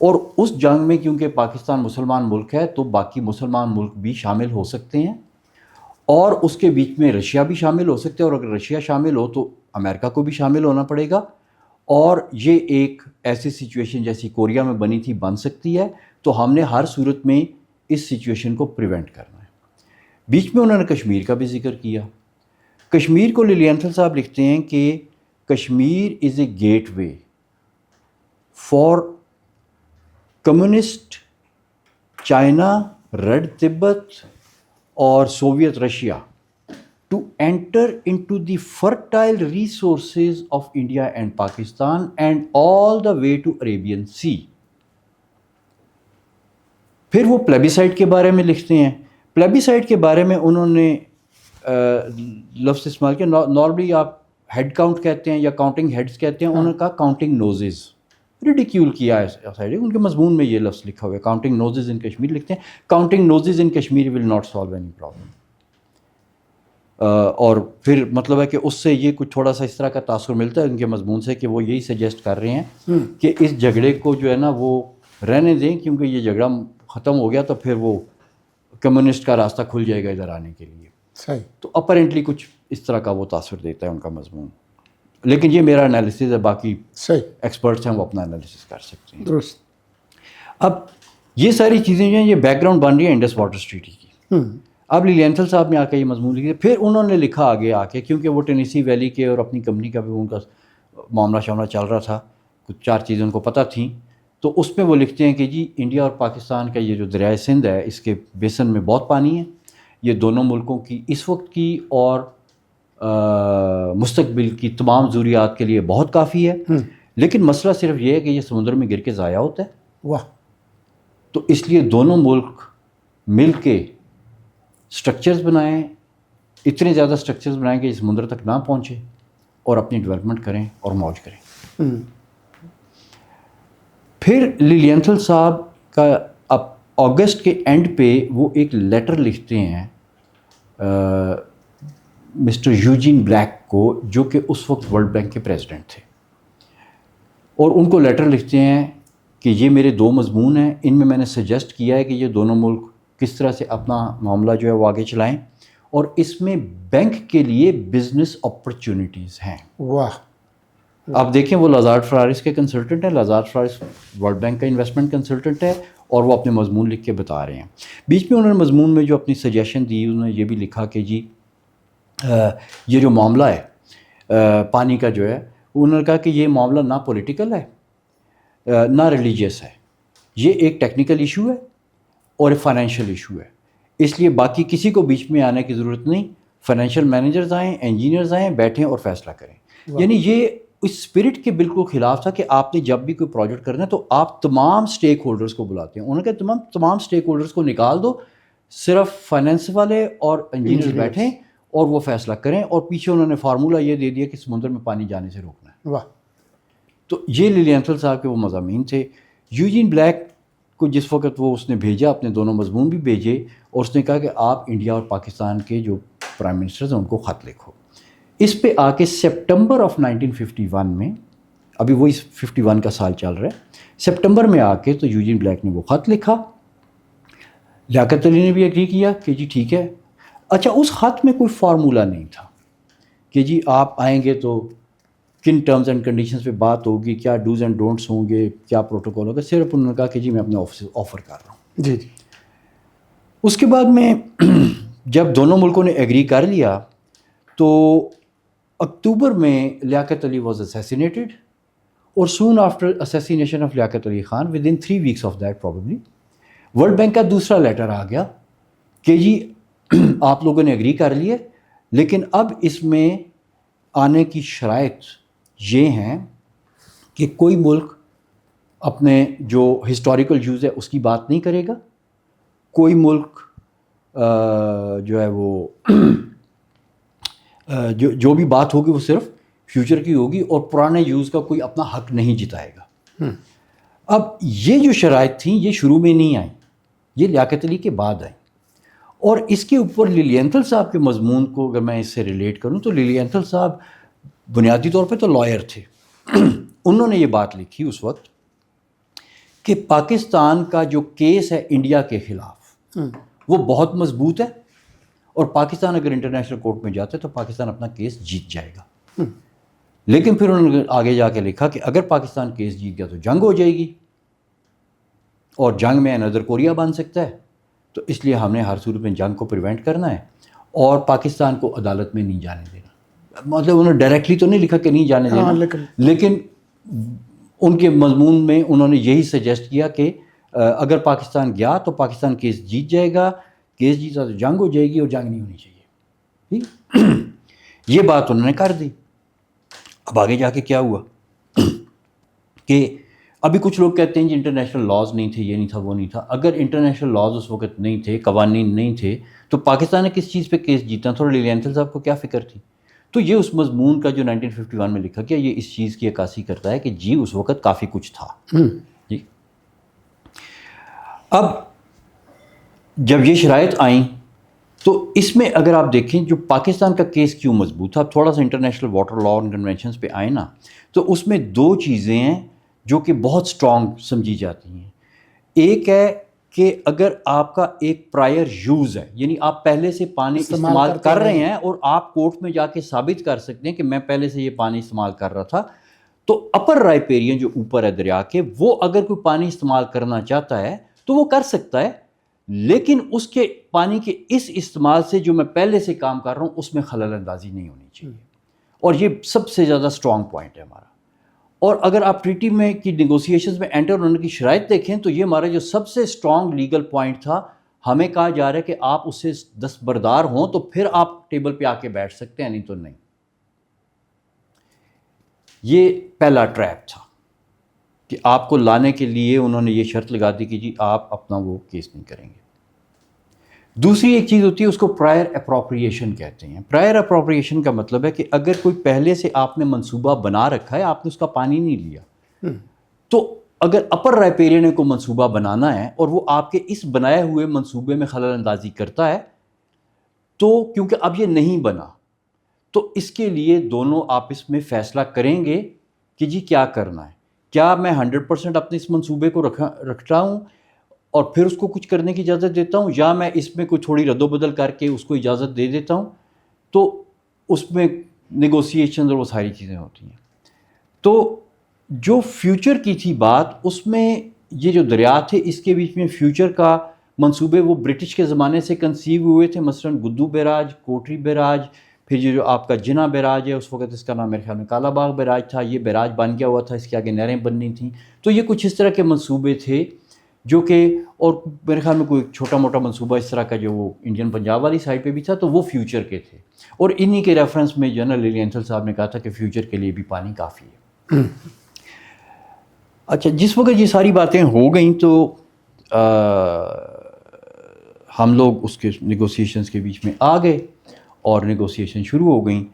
اور اس جنگ میں کیونکہ پاکستان مسلمان ملک ہے تو باقی مسلمان ملک بھی شامل ہو سکتے ہیں، اور اس کے بیچ میں رشیا بھی شامل ہو سکتے ہیں، اور اگر رشیا شامل ہو تو امریکہ کو بھی شامل ہونا پڑے گا، اور یہ ایک ایسی سچویشن جیسی کوریا میں بنی تھی بن سکتی ہے، تو ہم نے ہر صورت میں اس سچویشن کو پریونٹ کرنا ہے۔ بیچ میں انہوں نے کشمیر کا بھی ذکر کیا۔ کشمیر کو لینتھل صاحب لکھتے ہیں کہ Kashmir is a gateway for communist China, red Tibet اور Soviet Russia to enter into the fertile resources of India and Pakistan and all the way to Arabian Sea۔ پھر وہ پلیبیسائٹ کے بارے میں لکھتے ہیں۔ پلیبیسائٹ کے بارے میں انہوں نے لفظ استعمال کیا، نارملی آپ ہیڈ کاؤنٹ کہتے ہیں یا کاؤنٹنگ ہیڈز کہتے ہیں، انہوں نے کہا کاؤنٹنگ نوزز، ریڈیکیول کیا ہے، ان کے مضمون میں یہ لفظ لکھا ہوا ہے، کاؤنٹنگ نوزز ان کشمیر لکھتے ہیں، counting noses in Kashmir will not solve any problem. اور پھر مطلب ہے کہ اس سے یہ کچھ تھوڑا سا اس طرح کا تاثر ملتا ہے ان کے مضمون سے کہ وہ یہی سجیسٹ کر رہے ہیں کہ اس جھگڑے کو جو ہے نا وہ رہنے دیں، کیونکہ یہ جھگڑا ختم ہو گیا تو پھر وہ کمیونسٹ کا راستہ کھل جائے گا ادھر آنے کے لیے۔ صحیح۔ تو اپرنٹلی کچھ اس طرح کا وہ تاثر دیتا ہے ان کا مضمون، لیکن یہ میرا انالیسز ہے، باقی صحیح ایکسپرٹس ہیں وہ اپنا انالیسز کر سکتے ہیں۔ درست۔ اب یہ ساری چیزیں جو ہیں یہ بیک گراؤنڈ بن رہی ہیں انڈس واٹر ٹریٹی کی۔ اب لینتھل صاحب نے آ کے یہ مضمون لکھا، پھر انہوں نے لکھا آگے آ کے، کیونکہ وہ ٹینیسی ویلی کے اور اپنی کمپنی کا بھی ان کا معاملہ شاملہ چل رہا تھا، کچھ 4 چیزیں ان کو پتہ تھیں، تو اس میں وہ لکھتے ہیں کہ جی انڈیا اور پاکستان کا یہ جو دریائے سندھ ہے اس کے بیسن میں بہت پانی ہے، یہ دونوں ملکوں کی اس وقت کی اور مستقبل کی تمام ضروریات کے لیے بہت کافی ہے، لیکن مسئلہ صرف یہ ہے کہ یہ سمندر میں گر کے ضائع ہوتا ہے۔ واہ، تو اس لیے دونوں ملک مل کے سٹرکچرز بنائیں، اتنے زیادہ سٹرکچرز بنائیں کہ یہ سمندر تک نہ پہنچے، اور اپنی ڈیولپمنٹ کریں اور موج کریں۔ پھر لیلینتھل صاحب کا اب اگست کے اینڈ پہ وہ ایک لیٹر لکھتے ہیں مسٹر یوجین بلیک کو، جو کہ اس وقت ورلڈ بینک کے پریزیڈنٹ تھے، اور ان کو لیٹر لکھتے ہیں کہ یہ میرے 2 مضمون ہیں، ان میں نے سجیسٹ کیا ہے کہ یہ دونوں ملک کس طرح سے اپنا معاملہ جو ہے وہ آگے چلائیں، اور اس میں بینک کے لیے بزنس اپرچونیٹیز ہیں۔ واہ، آپ دیکھیں وہ لازارڈ فرارس کے کنسلٹنٹ ہیں، لازارڈ فرارس ورلڈ بینک کا انویسٹمنٹ کنسلٹنٹ ہے، اور وہ اپنے مضمون لکھ کے بتا رہے ہیں۔ بیچ میں انہوں نے مضمون میں جو اپنی سجیشن دی، انہوں نے یہ بھی لکھا کہ جی یہ جو معاملہ ہے پانی کا جو ہے، انہوں نے کہا کہ یہ معاملہ نہ پولیٹیکل ہے نہ ریلیجیس ہے، یہ ایک ٹیکنیکل ایشو ہے اور ایک فائنینشیل ایشو ہے، اس لیے باقی کسی کو بیچ میں آنے کی ضرورت نہیں، فائنینشیل مینیجرز آئیں، انجینئرز آئیں، بیٹھیں اور فیصلہ کریں۔ یعنی یہ اس اسپرٹ کے بالکل خلاف تھا کہ آپ نے جب بھی کوئی پروجیکٹ کرنا ہے تو آپ تمام سٹیک ہولڈرز کو بلاتے ہیں۔ انہوں نے کہا تمام سٹیک ہولڈرز کو نکال دو، صرف فائنینس والے اور انجینئرز بیٹھیں اور وہ فیصلہ کریں، اور پیچھے انہوں نے فارمولہ یہ دے دیا کہ سمندر میں پانی جانے سے روکنا ہے۔ واہ، تو یہ لیلینتھل صاحب کے وہ مضامین تھے۔ یوجین بلیک کو جس وقت وہ اس نے بھیجا، اپنے دونوں مضمون بھی بھیجے، اور اس نے کہا کہ آپ انڈیا اور پاکستان کے جو پرائم منسٹرز ہیں ان کو خط لکھو۔ اس پہ آ کے سپٹمبر آف 1951 میں، ابھی وہی 51 کا سال چل رہا ہے، سپٹمبر میں آ کے تو یوجین بلیک نے وہ خط لکھا، لیاقت علی نے بھی ایگری کیا کہ جی ٹھیک ہے۔ اچھا، اس خط میں کوئی فارمولہ نہیں تھا کہ جی آپ آئیں گے تو کن ٹرمز اینڈ کنڈیشنز پہ بات ہوگی، کیا ڈوز اینڈ ڈونٹس ہوں گے، کیا پروٹوکول ہوگا، صرف انہوں نے کہا کہ جی میں اپنے آفس سے آفر کر رہا ہوں۔ جی جی، اس کے بعد میں جب دونوں ملکوں نے ایگری کر لیا تو اکتوبر میں لیاقت علی واز اسیسینیٹڈ، اور soon after assassination of Liaquat Ali Khan with in 3 weeks of that probably world bank کا دوسرا لیٹر آ گیا کہ جی آپ لوگوں نے ایگری کر لیے، لیکن اب اس میں آنے کی شرائط یہ ہیں کہ کوئی ملک اپنے جو ہسٹوریکل یوز ہے اس کی بات نہیں کرے گا، کوئی ملک جو ہے وہ جو بھی بات ہوگی وہ صرف فیوچر کی ہوگی، اور پرانے یوز کا کوئی اپنا حق نہیں جتائے گا۔ اب یہ جو شرائط تھیں یہ شروع میں نہیں آئیں، یہ لیاقت علی کے بعد آئیں، اور اس کے اوپر لیلینتھل صاحب کے مضمون کو اگر میں اس سے ریلیٹ کروں تو لیلینتھل صاحب بنیادی طور پہ تو لائر تھے۔ انہوں نے یہ بات لکھی اس وقت کہ پاکستان کا جو کیس ہے انڈیا کے خلاف وہ بہت مضبوط ہے، اور پاکستان اگر انٹرنیشنل کورٹ میں جاتا ہے تو پاکستان اپنا کیس جیت جائے گا۔ لیکن پھر انہوں نے آگے جا کے لکھا کہ اگر پاکستان کیس جیت گیا تو جنگ ہو جائے گی، اور جنگ میں اندر کوریا بن سکتا ہے، تو اس لیے ہم نے ہر صورت میں جنگ کو پریونٹ کرنا ہے اور پاکستان کو عدالت میں نہیں جانے دینا۔ مطلب انہوں نے ڈائریکٹلی تو نہیں لکھا کہ نہیں جانے دینا، لیکن ان کے مضمون میں انہوں نے یہی سجیسٹ کیا کہ اگر پاکستان گیا تو پاکستان کیس جیت جائے گا، کیس جیتا تو جنگ ہو جائے گی اور جنگ نہیں ہونی چاہیے۔ ٹھیک، یہ بات انہوں نے کر دی۔ اب آگے جا کے کیا ہوا کہ ابھی کچھ لوگ کہتے ہیں جی انٹرنیشنل لاز نہیں تھے، یہ نہیں تھا، وہ نہیں تھا۔ اگر انٹرنیشنل لاز اس وقت نہیں تھے، قوانین نہیں تھے، تو پاکستان نے کس چیز پہ کیس جیتنا تھا، اور لیلینتھل صاحب کو کیا فکر تھی؟ تو یہ اس مضمون کا جو 1951 میں لکھا گیا یہ اس چیز کی عکاسی کرتا ہے کہ جی اس وقت کافی کچھ تھا۔ جی اب جب یہ شرائط آئیں تو اس میں اگر آپ دیکھیں جو پاکستان کا کیس کیوں مضبوط تھا، اب تھوڑا سا انٹرنیشنل واٹر لا اور کنونشنز پہ آئیں نا، تو اس میں 2 چیزیں ہیں جو کہ بہت سٹرونگ سمجھی جاتی ہیں۔ ایک ہے کہ اگر آپ کا ایک پرائر یوز ہے، یعنی آپ پہلے سے پانی استعمال کر رہے ہیں اور آپ کورٹ میں جا کے ثابت کر سکتے ہیں کہ میں پہلے سے یہ پانی استعمال کر رہا تھا، تو اپر رائپیرین جو اوپر ہے دریا کے، وہ اگر کوئی پانی استعمال کرنا چاہتا ہے تو وہ کر سکتا ہے، لیکن اس کے پانی کے اس استعمال سے جو میں پہلے سے کام کر رہا ہوں اس میں خلل اندازی نہیں ہونی چاہیے۔ اور یہ سب سے زیادہ سٹرونگ پوائنٹ ہے ہمارا۔ اور اگر آپ ٹریٹی میں کی نیگوسیشنز میں انٹر ہونے کی شرائط دیکھیں تو یہ ہمارا جو سب سے اسٹرانگ لیگل پوائنٹ تھا، ہمیں کہا جا رہا ہے کہ آپ اس سے دستبردار ہوں تو پھر آپ ٹیبل پہ آ کے بیٹھ سکتے ہیں، نہیں تو نہیں. یہ پہلا ٹریپ تھا کہ آپ کو لانے کے لیے انہوں نے یہ شرط لگا دی کہ جی آپ اپنا وہ کیس نہیں کریں گے. دوسری ایک چیز ہوتی ہے، اس کو پرائر اپروپریشن کہتے ہیں. پرائر اپروپریشن کا مطلب ہے کہ اگر کوئی پہلے سے آپ نے منصوبہ بنا رکھا ہے، آپ نے اس کا پانی نہیں لیا، تو اگر اپر رائپیرین کو منصوبہ بنانا ہے اور وہ آپ کے اس بنائے ہوئے منصوبے میں خلل اندازی کرتا ہے، تو کیونکہ اب یہ نہیں بنا، تو اس کے لیے دونوں آپس میں فیصلہ کریں گے کہ جی کیا کرنا ہے. کیا میں 100% اپنے اس منصوبے کو رکھتا ہوں اور پھر اس کو کچھ کرنے کی اجازت دیتا ہوں، یا میں اس میں کوئی تھوڑی رد و بدل کر کے اس کو اجازت دے دیتا ہوں. تو اس میں نیگوسیشن اور وہ ساری چیزیں ہوتی ہیں. تو جو فیوچر کی تھی بات، اس میں یہ جو دریا تھے اس کے بیچ میں فیوچر کا منصوبے وہ برٹش کے زمانے سے کنسیو ہوئے تھے. مثلاً گدو بیراج، کوٹری بیراج، پھر یہ جو آپ کا جنا بیراج ہے، اس وقت اس کا نام میرے خیال میں کالا باغ بیراج تھا، یہ بیراج بن گیا ہوا تھا، اس کے آگے نہریں بننی تھیں. تو یہ کچھ اس طرح کے منصوبے تھے جو کہ، اور میرے خیال میں کوئی چھوٹا موٹا منصوبہ اس طرح کا جو وہ انڈین پنجاب والی سائڈ پہ بھی تھا، تو وہ فیوچر کے تھے. اور انہی کے ریفرنس میں جنرل لیلی انسل صاحب نے کہا تھا کہ فیوچر کے لیے بھی پانی کافی ہے. اچھا، جس وقت یہ ساری باتیں ہو گئیں تو ہم لوگ اس کے نیگوسیشنز کے بیچ میں آ گئے اور نیگوسیشن شروع ہو گئیں.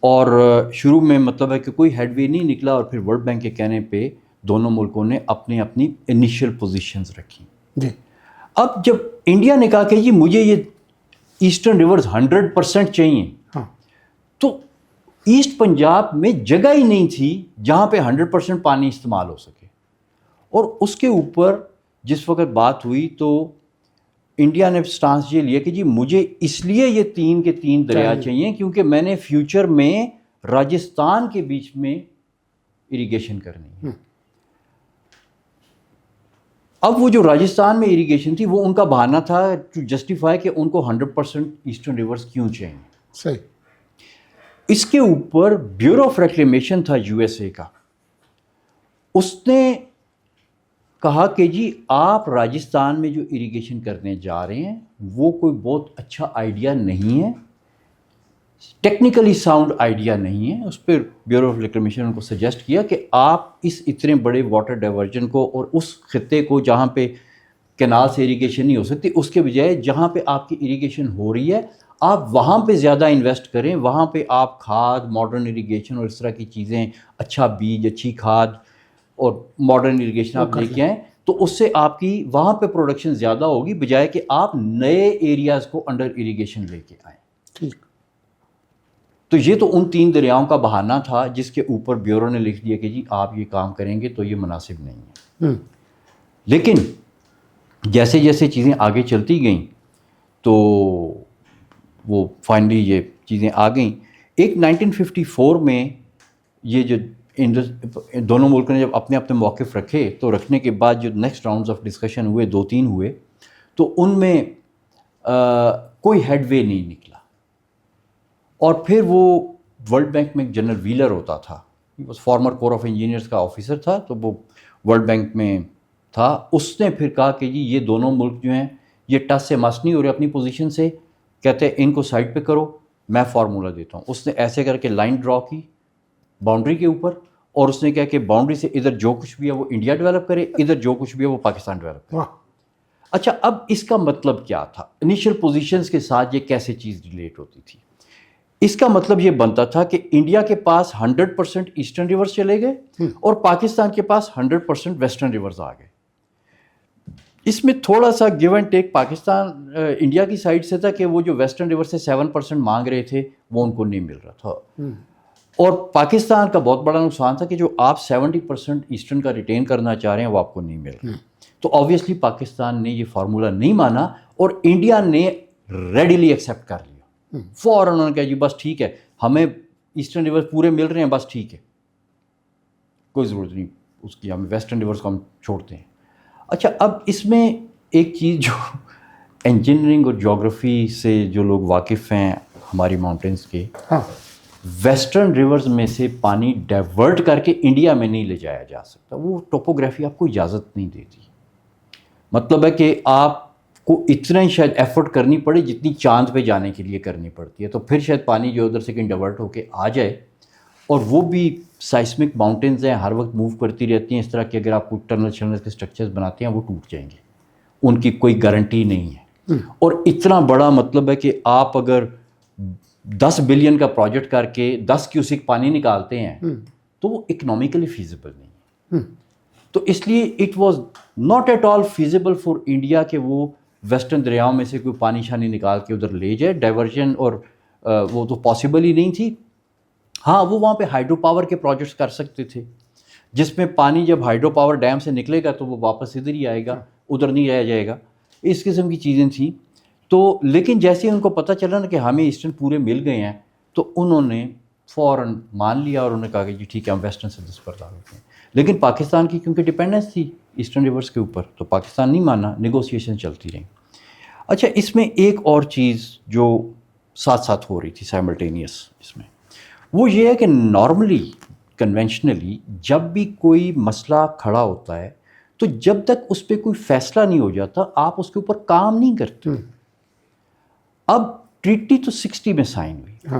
اور شروع میں مطلب ہے کہ کوئی ہیڈ وے نہیں نکلا، اور پھر ورلڈ بینک کے کہنے پہ دونوں ملکوں نے اپنی انیشیل پوزیشنز رکھی. جی. اب جب انڈیا نے کہا کہ جی مجھے یہ ایسٹرن ریورز 100% چاہیے، ہاں. تو ایسٹ پنجاب میں جگہ ہی نہیں تھی جہاں پہ 100% پانی استعمال ہو سکے. اور اس کے اوپر جس وقت بات ہوئی تو انڈیا نے سٹانس یہ لیا کہ جی مجھے اس لیے یہ 3 کے 3 دریا چاہیے کیونکہ میں نے فیوچر میں راجستھان کے بیچ میں اریگیشن کرنی ہے. اب وہ جو راجستھان میں اریگیشن تھی وہ ان کا بہانہ تھا ٹو جسٹیفائی کہ ان کو 100% ایسٹرن ریورز کیوں چاہیے. صحیح. اس کے اوپر بیورو آف ریکلیمیشن تھا یو ایس اے کا، اس نے کہا کہ جی آپ راجستھان میں جو اریگیشن کرنے جا رہے ہیں وہ کوئی بہت اچھا آئیڈیا نہیں ہے، ٹیکنیکلی ساؤنڈ آئیڈیا نہیں ہے. اس پہ بیورو آف ریکلیمیشن ان کو سجیسٹ کیا کہ آپ اس اتنے بڑے واٹر ڈائیورژن کو اور اس خطے کو جہاں پہ کینال سے اریگیشن نہیں ہو سکتی، اس کے بجائے جہاں پہ آپ کی اریگیشن ہو رہی ہے آپ وہاں پہ زیادہ انویسٹ کریں، وہاں پہ آپ کھاد، ماڈرن اریگیشن اور اس طرح کی چیزیں، اچھا بیج، اچھی کھاد اور ماڈرن اریگیشن آپ لے کے آئیں، تو اس سے آپ کی وہاں پہ پروڈکشن زیادہ ہوگی بجائے کہ آپ نئے ایریاز کو انڈر اریگیشن لے کے آئیں. ٹھیک. تو یہ تو ان 3 دریاؤں کا بہانہ تھا جس کے اوپر بیورو نے لکھ دیا کہ جی آپ یہ کام کریں گے تو یہ مناسب نہیں ہے. لیکن جیسے جیسے چیزیں آگے چلتی گئیں تو وہ فائنلی یہ چیزیں آ گئیں. ایک 1954 میں یہ جو دونوں ملکوں نے جب اپنے اپنے موقف رکھے تو رکھنے کے بعد جو نیکسٹ راؤنڈز آف ڈسکشن ہوئے 2-3 ہوئے تو ان میں کوئی ہیڈ وے نہیں نکلا. اور پھر وہ ورلڈ بینک میں جنرل ویلر ہوتا تھا، فارمر کور آف انجینئرز کا آفیسر تھا، تو وہ ورلڈ بینک میں تھا. اس نے پھر کہا کہ جی یہ دونوں ملک جو ہیں یہ ٹس سے مس نہیں ہو رہے اپنی پوزیشن سے، کہتے ہیں ان کو سائڈ پہ کرو، میں فارمولہ دیتا ہوں. اس نے ایسے کر کے لائن ڈرا کی باؤنڈری کے اوپر، اور اس نے کہا کہ باؤنڈری سے ادھر جو کچھ بھی ہے وہ انڈیا ڈیولپ کرے، ادھر جو کچھ بھی ہے وہ پاکستان ڈیولپ کرے. اچھا، اب اس کا مطلب کیا تھا؟ انیشیل پوزیشنز کے ساتھ یہ کیسے چیز ریلیٹ ہوتی تھی؟ اس کا مطلب یہ بنتا تھا کہ انڈیا کے پاس 100% ایسٹرن ریورز چلے گئے اور پاکستان کے پاس 100% ویسٹرن ریورز آ گئے. اس میں تھوڑا سا give and take Pakistan India کی سائڈ سے تھا کہ وہ جو ویسٹرن ریور سے 7% مانگ رہے تھے وہ ان کو نہیں مل رہا تھا، اور پاکستان کا بہت بڑا نقصان تھا کہ جو آپ 70% ایسٹرن کا ریٹین کرنا چاہ رہے ہیں وہ آپ کو نہیں مل رہا. تو آبویسلی پاکستان نے یہ فارمولہ نہیں مانا اور انڈیا نے ریڈیلی ایکسیپٹ کر لیا. فوراً انہوں نے کہا جی بس ٹھیک ہے، ہمیں ایسٹرن ریورز پورے مل رہے ہیں، بس ٹھیک ہے، کوئی ضرورت نہیں اس کی، ہم ویسٹرن ریورز کو ہم چھوڑتے ہیں. اچھا، اب اس میں ایک چیز جو انجینئرنگ اور جغرافی سے جو لوگ واقف ہیں ہماری ماؤنٹینس کے، ویسٹرن ریورز میں سے پانی ڈائیورٹ کر کے انڈیا میں نہیں لے جایا جا سکتا، وہ ٹوپوگرافی آپ کو اجازت نہیں دیتی. مطلب ہے کہ آپ کو اتنا ہی شاید ایفرٹ کرنی پڑے جتنی چاند پہ جانے کے لیے کرنی پڑتی ہے، تو پھر شاید پانی جو ادھر سے کہیں ڈائیورٹ ہو کے آ جائے. اور وہ بھی سائسمک ماؤنٹینز ہیں، ہر وقت موو کرتی رہتی ہیں، اس طرح کہ اگر آپ کو ٹنل شنل کے اسٹرکچرز بناتے ہیں وہ ٹوٹ جائیں گے، ان کی کوئی گارنٹی نہیں ہے. اور اتنا بڑا مطلب ہے کہ آپ اگر 10 بلین کا پروجیکٹ کر کے 10 کیوسک پانی نکالتے ہیں تو وہ اکنامیکلی فیزیبل نہیں ہے. تو اس لیے it was not at all feasible for India کہ وہ ویسٹرن دریاؤں میں سے کوئی پانی شانی نکال کے ادھر لے جائے. ڈائیورژن اور وہ تو پاسبل ہی نہیں تھی. ہاں وہ وہاں پہ ہائیڈرو پاور کے پروجیکٹس کر سکتے تھے جس میں پانی جب ہائیڈرو پاور ڈیم سے نکلے گا تو وہ واپس ادھر ہی آئے گا، ادھر نہیں رہ جائے گا. اس قسم کی چیزیں تھیں. تو لیکن جیسے ان کو پتہ چلا نا کہ ہمیں ایسٹرن پورے مل گئے ہیں تو انہوں نے فوراً مان لیا اور انہوں نے کہا کہ جی ٹھیک ہے ہم ویسٹرن سے دستبردار ہوتے ہیں. لیکن پاکستان کی کیونکہ ڈپینڈنس تھی ایسٹرن ریورس کے اوپر تو پاکستان نہیں مانا، نیگوسیشن چلتی رہیں. اچھا اس میں ایک اور چیز جو ساتھ ساتھ ہو رہی تھی سائملٹینیس اس میں، وہ یہ ہے کہ نارملی کنونشنلی جب بھی کوئی مسئلہ کھڑا ہوتا ہے تو جب تک اس پہ کوئی فیصلہ نہیں ہو جاتا آپ اس کے اوپر کام نہیں کرتے. اب ٹریٹی تو 60 میں سائن ہوئی،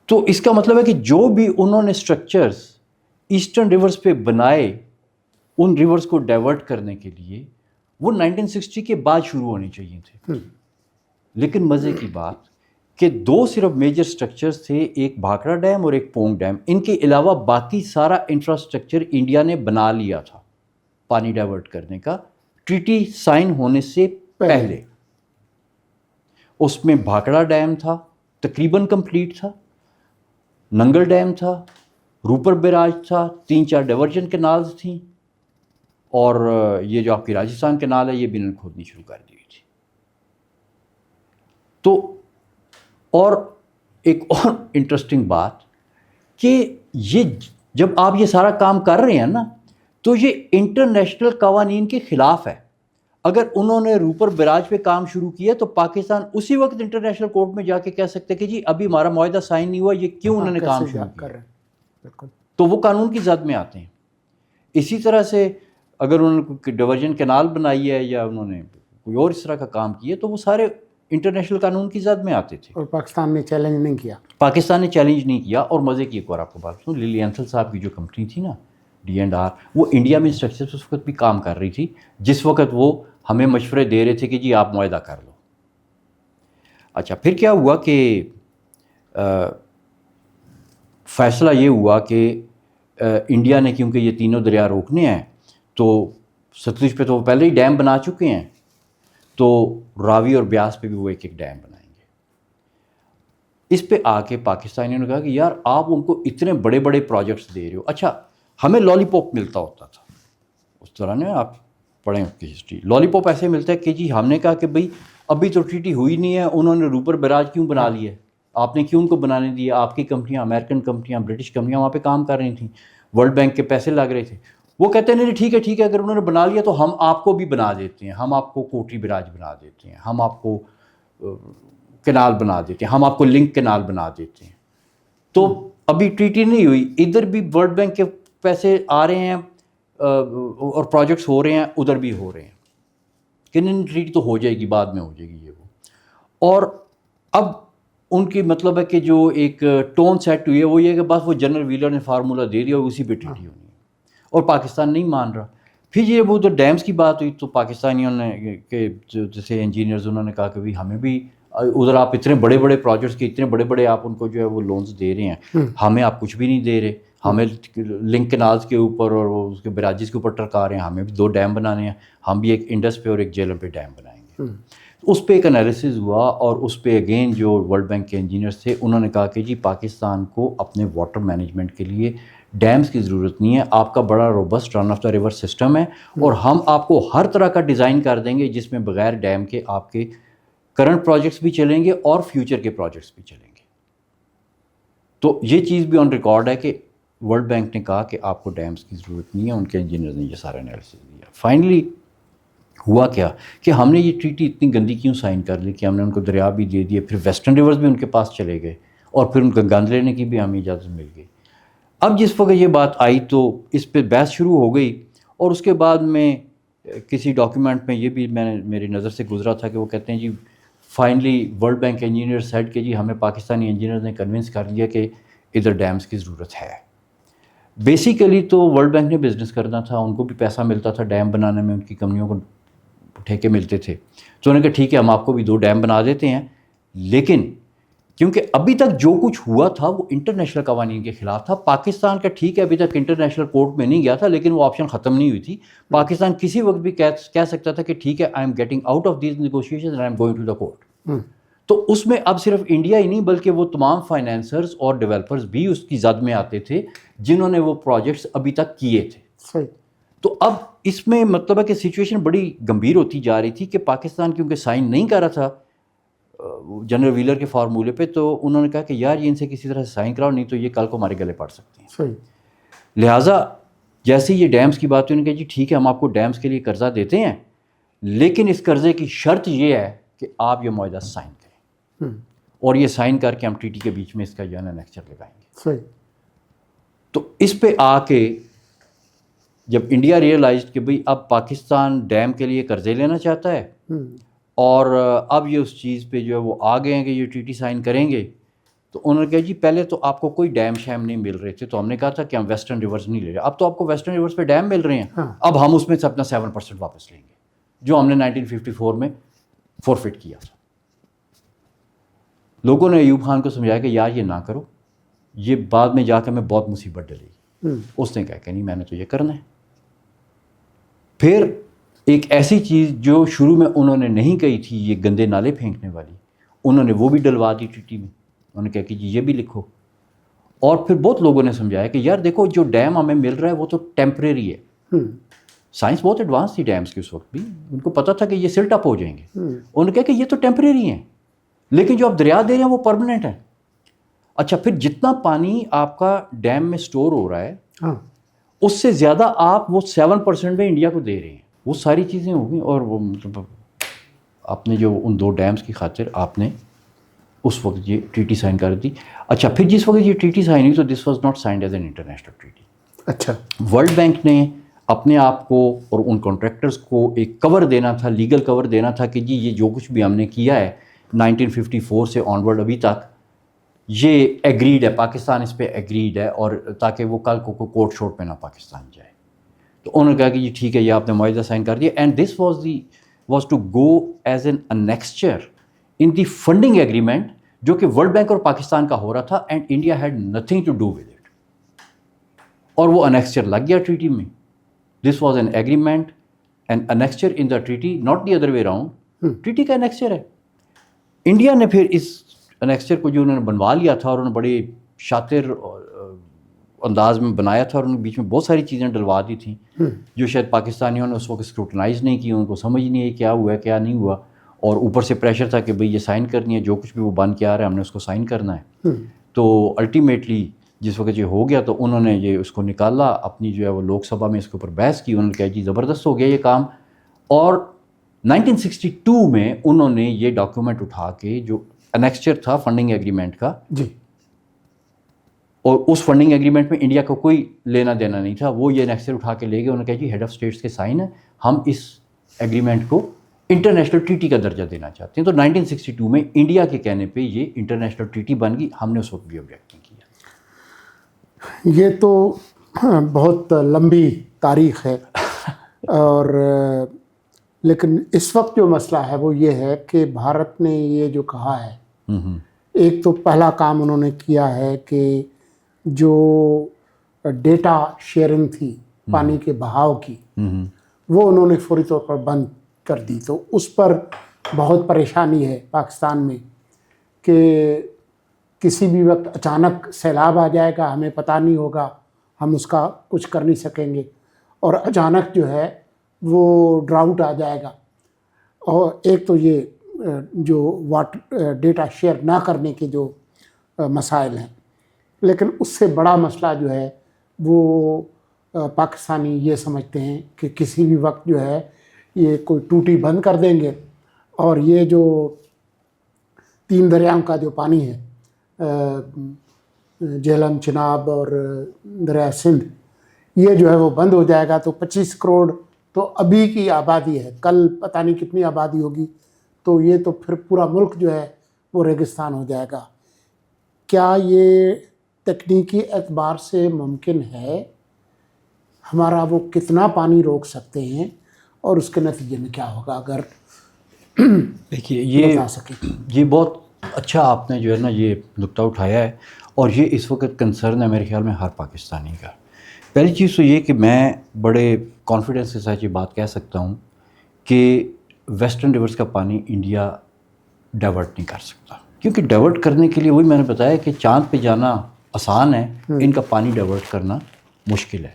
تو اس کا مطلب ہے کہ جو بھی انہوں نے اسٹرکچرز ایسٹرن ریورز پہ بنائے ان ریورز کو ڈائیورٹ کرنے کے لیے وہ 1960 کے بعد شروع ہونے چاہیے تھے. لیکن مزے کی بات کہ دو صرف میجر سٹرکچرز تھے، ایک بھاکرا ڈیم اور ایک پونگ ڈیم. ان کے علاوہ باقی سارا انفراسٹرکچر انڈیا نے بنا لیا تھا پانی ڈائیورٹ کرنے کا ٹریٹی سائن ہونے سے پہلے. اس میں بھاکرا ڈیم تھا تقریباً کمپلیٹ تھا، ننگل ڈیم تھا، روپر بیراج تھا، 3-4 ڈائیورژن کینالز تھیں، اور یہ جو آپ کی راجستھان کینال ہے یہ بھی انہوں نے کھودنی شروع کر دی تھی. تو اور ایک اور انٹرسٹنگ بات کہ یہ جب آپ یہ سارا کام کر رہے ہیں نا تو یہ انٹرنیشنل قوانین کے خلاف ہے. اگر انہوں نے روپر بیراج پہ کام شروع کیا تو پاکستان اسی وقت انٹرنیشنل کورٹ میں جا کے کہہ سکتے کہ جی ابھی ہمارا معاہدہ سائن نہیں ہوا، یہ کیوں انہوں نے کام شروع کیا، تو وہ قانون کی زد میں آتے ہیں. اسی طرح سے اگر انہوں نے کوئی ڈائیورژن کینال بنائی ہے یا انہوں نے کوئی اور اس طرح کا کام کیا تو وہ سارے انٹرنیشنل قانون کی زد میں آتے تھے. اور پاکستان نے چیلنج نہیں کیا. پاکستان نے چیلنج نہیں کیا. اور مزے کی ایک اور آپ کو بات سنوں، للی انتھل صاحب کی جو کمپنی تھی نا D&R، وہ انڈیا میں اسٹرکچر اس وقت بھی کام کر رہی تھی جس وقت وہ ہمیں مشورے دے رہے تھے کہ جی آپ معاہدہ کر لو. اچھا پھر کیا ہوا کہ فیصلہ یہ ہوا کہ انڈیا نے کیونکہ یہ تینوں دریا روکنے ہیں تو ستلج پہ تو وہ پہلے ہی ڈیم بنا چکے ہیں تو راوی اور بیاس پہ بھی وہ ایک ایک ڈیم بنائیں گے. اس پہ آ کے پاکستانیوں نے کہا کہ یار آپ ان کو اتنے بڑے بڑے پروجیکٹس دے رہے ہو. اچھا ہمیں لالی پاپ ملتا ہوتا تھا اس طرح نے، آپ پڑھیں اس کی ہسٹری. لالی پاپ ایسے ملتا ہے کہ جی ہم نے کہا کہ بھئی ابھی تو ٹریٹی ہوئی نہیں ہے، انہوں نے روپر بیراج کیوں بنا لیا ہے، آپ نے کیوں ان کو بنانے دیا؟ آپ کی کمپنیاں، امریکن کمپنیاں، برٹش کمپنیاں وہاں پہ کام کر رہی تھیں، ورلڈ بینک کے پیسے لگ رہے تھے. وہ کہتے ہیں نہیں ٹھیک ہے اگر انہوں نے بنا لیا تو ہم آپ کو بھی بنا دیتے ہیں، ہم آپ کو کوٹری بیراج بنا دیتے ہیں، ہم آپ کو کینال بنا دیتے ہیں، ہم آپ کو لنک کینال بنا دیتے ہیں. تو ابھی ٹریٹی نہیں ہوئی، ادھر بھی ورلڈ بینک کے پیسے آ رہے ہیں اور پروجیکٹس ہو رہے ہیں، ادھر بھی ہو رہے ہیں کہ نہیں ٹریٹی تو ہو جائے گی، بعد میں ہو جائے گی یہ وہ. اور اب ان کی مطلب ہے کہ جو ایک ٹون سیٹ ہوئی ہے وہ یہ ہے کہ بس وہ جنرل ویلر نے فارمولہ دے دیا اور اسی پہ ٹریٹی ہونی ہے، اور پاکستان نہیں مان رہا. پھر یہ وہ ادھر ڈیمز کی بات ہوئی تو پاکستانیوں نے کہ جیسے انجینئرز انہوں نے کہا کہ بھائی ہمیں بھی ادھر آپ اتنے بڑے بڑے پروجیکٹس کے اتنے بڑے بڑے آپ ان کو جو ہے وہ لونز دے رہے ہیں، ہمیں آپ کچھ بھی نہیں دے رہے، ہمیں لنک کینالز کے اوپر اور اس کے براجز کے اوپر ٹرکا رہے ہیں، ہمیں بھی 2 ڈیم بنانے ہیں، ہم بھی ایک انڈس پہ اور ایک جیلم پہ ڈیم بنائیں گے. اس پہ ایک انالیسز ہوا اور اس پہ اگین جو ورلڈ بینک کے انجینئرز تھے انہوں نے کہا کہ جی پاکستان کو اپنے واٹر مینجمنٹ کے لیے ڈیمز کی ضرورت نہیں ہے، آپ کا بڑا robust run of the river system ہے اور ہم آپ کو ہر طرح کا ڈیزائن کر دیں گے جس میں بغیر ڈیم کے آپ کے کرنٹ پروجیکٹس بھی چلیں گے اور فیوچر کے پروجیکٹس بھی چلیں گے. تو یہ چیز بھی آن ریکارڈ ہے کہ ورلڈ بینک نے کہا کہ آپ کو ڈیمز کی ضرورت نہیں ہے، ان کے انجینئرز نے یہ سارا انالیسس دیا. فائنلی ہوا کیا کہ ہم نے یہ ٹریٹی اتنی گندی کیوں سائن کر لی کہ ہم نے ان کو دریا بھی دے دیے، پھر ویسٹرن ریورز بھی ان کے پاس چلے گئے اور پھر ان کا گند لینے کی بھی ہمیں اجازت مل گئی. اب جس وقت یہ بات آئی تو اس پہ بحث شروع ہو گئی, اور اس کے بعد میں کسی ڈاکیومنٹ میں یہ بھی میری نظر سے گزرا تھا کہ وہ کہتے ہیں جی finally World Bank engineer said کہ جی ہمیں پاکستانی انجینئر نے کنونس کر دیا کہ ادھر ڈیمز کی ضرورت ہے. بیسیکلی تو ورلڈ بینک نے بزنس کرنا تھا, ان کو بھی پیسہ ملتا تھا ڈیم بنانے میں, ان کی کمپنیوں کو ٹھیکے ملتے تھے. تو انہوں نے کہا ٹھیک ہے ہم آپ کو بھی 2 ڈیم بنا دیتے ہیں, لیکن کیونکہ ابھی تک جو کچھ ہوا تھا وہ انٹرنیشنل قوانین کے خلاف تھا. پاکستان کا ٹھیک ہے ابھی تک انٹرنیشنل کورٹ میں نہیں گیا تھا, لیکن وہ آپشن ختم نہیں ہوئی تھی. پاکستان کسی وقت بھی کہہ سکتا تھا کہ ٹھیک ہے I am getting out of these negotiations and I am going to the court. تو اس میں اب صرف انڈیا ہی نہیں بلکہ وہ تمام فائنینسرز اور ڈیولپرز بھی اس کی زد میں آتے تھے جنہوں نے وہ پروجیکٹس ابھی تک کیے تھے. صحیح. تو اب اس میں مطلب ہے کہ سچویشن بڑی گمبھیر ہوتی جا رہی تھی کہ پاکستان کیونکہ سائن نہیں کر رہا تھا جنرل ویلر کے فارمولے پہ, تو انہوں نے کہا کہ یار یہ ان سے کسی طرح سے سائن کراؤ, نہیں تو یہ کل کو ہمارے گلے پڑ سکتے ہیں. صحیح. لہٰذا جیسے یہ ڈیمز کی بات ہوئی, انہوں نے کہا جی ٹھیک ہے ہم آپ کو ڈیمز کے لیے قرضہ دیتے ہیں, لیکن اس قرضے کی شرط یہ ہے کہ آپ یہ معاہدہ سائن کریں, اور یہ سائن کر کے ہم ٹی ٹی کے بیچ میں اس کا جو ہے نا انیکسچر لگائیں گے. صحیح. تو اس پہ آ کے جب انڈیا ریئلائزڈ کہ بھئی اب پاکستان ڈیم کے لیے قرضے لینا چاہتا ہے, اور اب یہ اس چیز پہ جو ہے وہ آ گئے ہیں کہ یہ ٹی ٹی سائن کریں گے, تو انہوں نے کہا جی پہلے تو آپ کو کوئی ڈیم شیم نہیں مل رہے تھے, تو ہم نے کہا تھا کہ ہم ویسٹرن ریورس نہیں لے رہے, اب تو آپ کو ویسٹرن ریورس پہ ڈیم مل رہے ہیں, اب ہم اس میں سے اپنا 7% واپس لیں گے جو ہم نے 1954 میں فورفٹ کیا تھا. لوگوں نے ایوب خان کو سمجھایا کہ یار یہ نہ کرو, یہ بعد میں جا کے میں بہت مصیبت ڈلے گی. اس نے کہا کہ نہیں میں نے تو یہ کرنا ہے. پھر ایک ایسی چیز جو شروع میں انہوں نے نہیں کہی تھی, یہ گندے نالے پھینکنے والی, انہوں نے وہ بھی ڈلوا دی ٹی ٹی میں. انہوں نے کہا کہ جی یہ بھی لکھو. اور پھر بہت لوگوں نے سمجھایا کہ یار دیکھو جو ڈیم ہمیں مل رہا ہے وہ تو ٹیمپریری ہے. سائنس بہت ایڈوانس تھی ڈیمز کی اس وقت بھی, ان کو پتہ تھا کہ یہ سلٹ اپ ہو جائیں گے. انہوں نے کہا کہ یہ تو ٹیمپریری ہیں, لیکن جو آپ دریا دے رہے ہیں وہ پرماننٹ ہے. اچھا پھر جتنا پانی آپ کا ڈیم میں سٹور ہو رہا ہے اس سے زیادہ آپ وہ 7% میں انڈیا کو دے رہے ہیں. وہ ساری چیزیں ہو گئیں, اور وہ مطلب آپ نے جو ان 2 ڈیمز کی خاطر آپ نے اس وقت یہ ٹی ٹی سائن کر دی. اچھا پھر جس وقت یہ ٹی ٹی سائن ہوئی تو this was not signed as an international treaty. اچھا. ورلڈ بینک نے اپنے آپ کو اور ان کانٹریکٹرز کو ایک کور دینا تھا, لیگل کور دینا تھا کہ جی یہ جو کچھ بھی ہم نے کیا ہے 1954 سے آنورڈ ابھی تک یہ ایگریڈ ہے, پاکستان اس پہ ایگریڈ ہے, اور تاکہ وہ کل کو کورٹ شورٹ پہ نہ پاکستان جائے. تو انہوں نے کہا کہ جی ٹھیک ہے یہ آپ نے معاہدہ سائن کر دیا, and this was to go as an annexure in the funding agreement جو کہ ورلڈ بینک اور پاکستان کا ہو رہا تھا, and India had nothing to do with it. اور وہ انیکسچر لگ گیا ٹریٹی میں. This was an agreement, an annexure in the treaty, not the other way around. Treaty کا انیکسچر ہے. انڈیا نے پھر اس انیکسچر کو جو انہوں نے بنوا لیا تھا, اور انہوں نے بڑے شاطر انداز میں بنایا تھا, اور ان کے بیچ میں بہت ساری چیزیں ڈلوا دی تھیں جو شاید پاکستانیوں نے اس وقت اسکروٹنائز نہیں کی, ان کو سمجھ نہیں آئی کیا ہوا ہے کیا نہیں ہوا, اور اوپر سے پریشر تھا کہ بھئی یہ سائن کرنی ہے, جو کچھ بھی وہ بن کے آ رہا ہے ہم نے اس کو سائن کرنا ہے. تو الٹیمیٹلی جس وقت یہ ہو گیا تو انہوں نے یہ اس کو نکالا, اپنی جو ہے وہ لوک سبھا میں اس کے اوپر بحث کی. انہوں نے کہا جی زبردست ہو گیا یہ کام, اور 1962 میں انہوں نے یہ ڈاکیومنٹ اٹھا کے جو انیکسچر تھا فنڈنگ ایگریمنٹ کا, جی, اور اس فنڈنگ ایگریمنٹ میں انڈیا کو کوئی لینا دینا نہیں تھا, وہ یہ انیکسچر اٹھا کے لے گئے. انہوں نے کہا جی ہیڈ آف اسٹیٹس کے سائن ہے, ہم اس ایگریمنٹ کو انٹرنیشنل ٹریٹی کا درجہ دینا چاہتے ہیں. تو 1962 میں انڈیا کے کہنے پہ یہ انٹرنیشنل ٹریٹی بن گئی. ہم نے اس وقت بھی آبجیکٹ نہیں کیا. یہ تو بہت لمبی تاریخ ہے. اور لیکن اس وقت جو مسئلہ ہے وہ یہ ہے کہ بھارت نے یہ جو کہا ہے, ایک تو پہلا کام انہوں نے کیا ہے کہ جو ڈیٹا شیئرنگ تھی پانی کے بہاؤ کی, وہ انہوں نے فوری طور پر بند کر دی. تو اس پر بہت پریشانی ہے پاکستان میں کہ کسی بھی وقت اچانک سیلاب آ جائے گا, ہمیں پتہ نہیں ہوگا, ہم اس کا کچھ کر نہیں سکیں گے, اور اچانک جو ہے وہ ڈراؤٹ آ جائے گا. اور ایک تو یہ جو ڈیٹا شیئر نہ کرنے کے جو مسائل ہیں, لیکن اس سے بڑا مسئلہ جو ہے وہ پاکستانی یہ سمجھتے ہیں کہ کسی بھی وقت جو ہے یہ کوئی ٹوٹی بند کر دیں گے, اور یہ جو 3 دریاؤں کا جو پانی ہے جہلم چناب اور دریا سندھ یہ جو ہے وہ بند ہو جائے گا تو 25 کروڑ تو ابھی کی آبادی ہے، کل پتہ نہیں کتنی آبادی ہوگی، تو یہ تو پھر پورا ملک جو ہے وہ ریگستان ہو جائے گا۔ کیا یہ تکنیکی اعتبار سے ممکن ہے؟ ہمارا وہ کتنا پانی روک سکتے ہیں اور اس کے نتیجے میں کیا ہوگا اگر دیکھیے بتا سکیں؟ یہ بہت اچھا آپ نے جو ہے نا یہ نقطہ اٹھایا ہے، اور یہ اس وقت کنسرن ہے میرے خیال میں ہر پاکستانی کا۔ پہلی چیز تو یہ کہ میں بڑے کانفیڈنس کے ساتھ یہ بات کہہ سکتا ہوں کہ ویسٹرن ریورز کا پانی انڈیا ڈائیورٹ نہیں کر سکتا، کیونکہ ڈائیورٹ کرنے کے لیے وہی میں نے بتایا کہ چاند پہ جانا آسان ہے، ان کا پانی ڈائیورٹ کرنا مشکل ہے،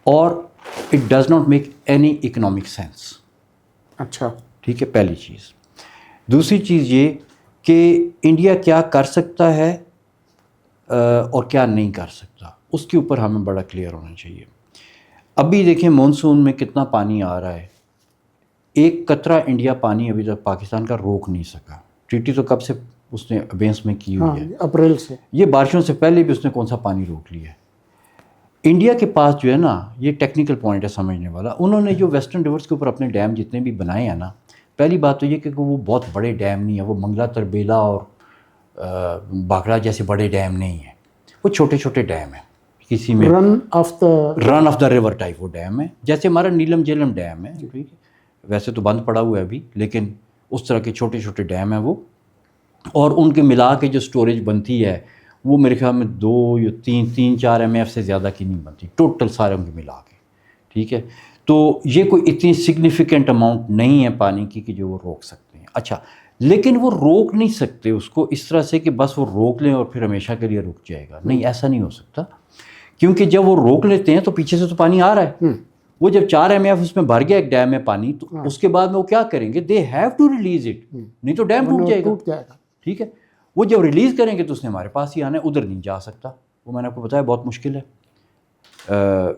اور it does not make any economic sense. اچھا، ٹھیک ہے، پہلی چیز۔ دوسری چیز یہ کہ انڈیا کیا کر سکتا ہے اور کیا نہیں کر سکتا، اس کے اوپر ہمیں بڑا کلیئر ہونا چاہیے۔ ابھی دیکھیں مونسون میں کتنا پانی آ رہا ہے، ایک قطرہ انڈیا پانی ابھی تک پاکستان کا روک نہیں سکا۔ ٹریٹی تو کب سے اس نے ابینس میں کی ہوئی ہے، اپریل سے۔ یہ بارشوں سے پہلے بھی اس نے کون سا پانی روک لیا ہے۔ انڈیا کے پاس جو ہے نا یہ ٹیکنیکل پوائنٹ ہے سمجھنے والا، انہوں نے جو ویسٹرن ریورز کے اوپر اپنے ڈیم جتنے بھی بنائے ہیں نا، پہلی بات تو یہ کہ وہ بہت بڑے ڈیم نہیں ہیں، وہ منگلا تربیلا اور باگڑا جیسے بڑے ڈیم نہیں ہیں، وہ چھوٹے چھوٹے ڈیم ہیں، کسی میں رن آف دا ریور ٹائپ وہ ڈیم ہے، جیسے ہمارا نیلم جیلم ڈیم ہے، ٹھیک ہے، ویسے تو بند پڑا ہوا ہے ابھی، لیکن اس طرح کے چھوٹے چھوٹے ڈیم ہیں وہ، اور ان کے ملا کے جو سٹوریج بنتی ہے وہ میرے خیال میں 2 یا 3 ایم ایف سے زیادہ کی نہیں بنتی ٹوٹل سارے ان کے ملا کے، ٹھیک ہے۔ تو یہ کوئی اتنی سگنیفیکنٹ اماؤنٹ نہیں ہے پانی کی کہ جو وہ روک سکتے ہیں۔ اچھا، لیکن وہ روک نہیں سکتے اس کو اس طرح سے کہ بس وہ روک لیں اور پھر ہمیشہ کے لیے رک جائے گا، نہیں، ایسا نہیں ہو سکتا، کیونکہ جب وہ روک لیتے ہیں تو پیچھے سے تو پانی آ رہا ہے، وہ جب 4 ایم ایف اس میں بھر گیا ایک ڈیم میں پانی، تو اس کے بعد میں وہ کیا کریں گے، they have to release it, نہیں تو ڈیم ٹوٹ جائے گا، ٹھیک ہے۔ وہ جب ریلیز کریں گے تو اس نے ہمارے پاس ہی آنا ہے، ادھر نہیں جا سکتا، وہ میں نے آپ کو بتایا بہت مشکل ہے،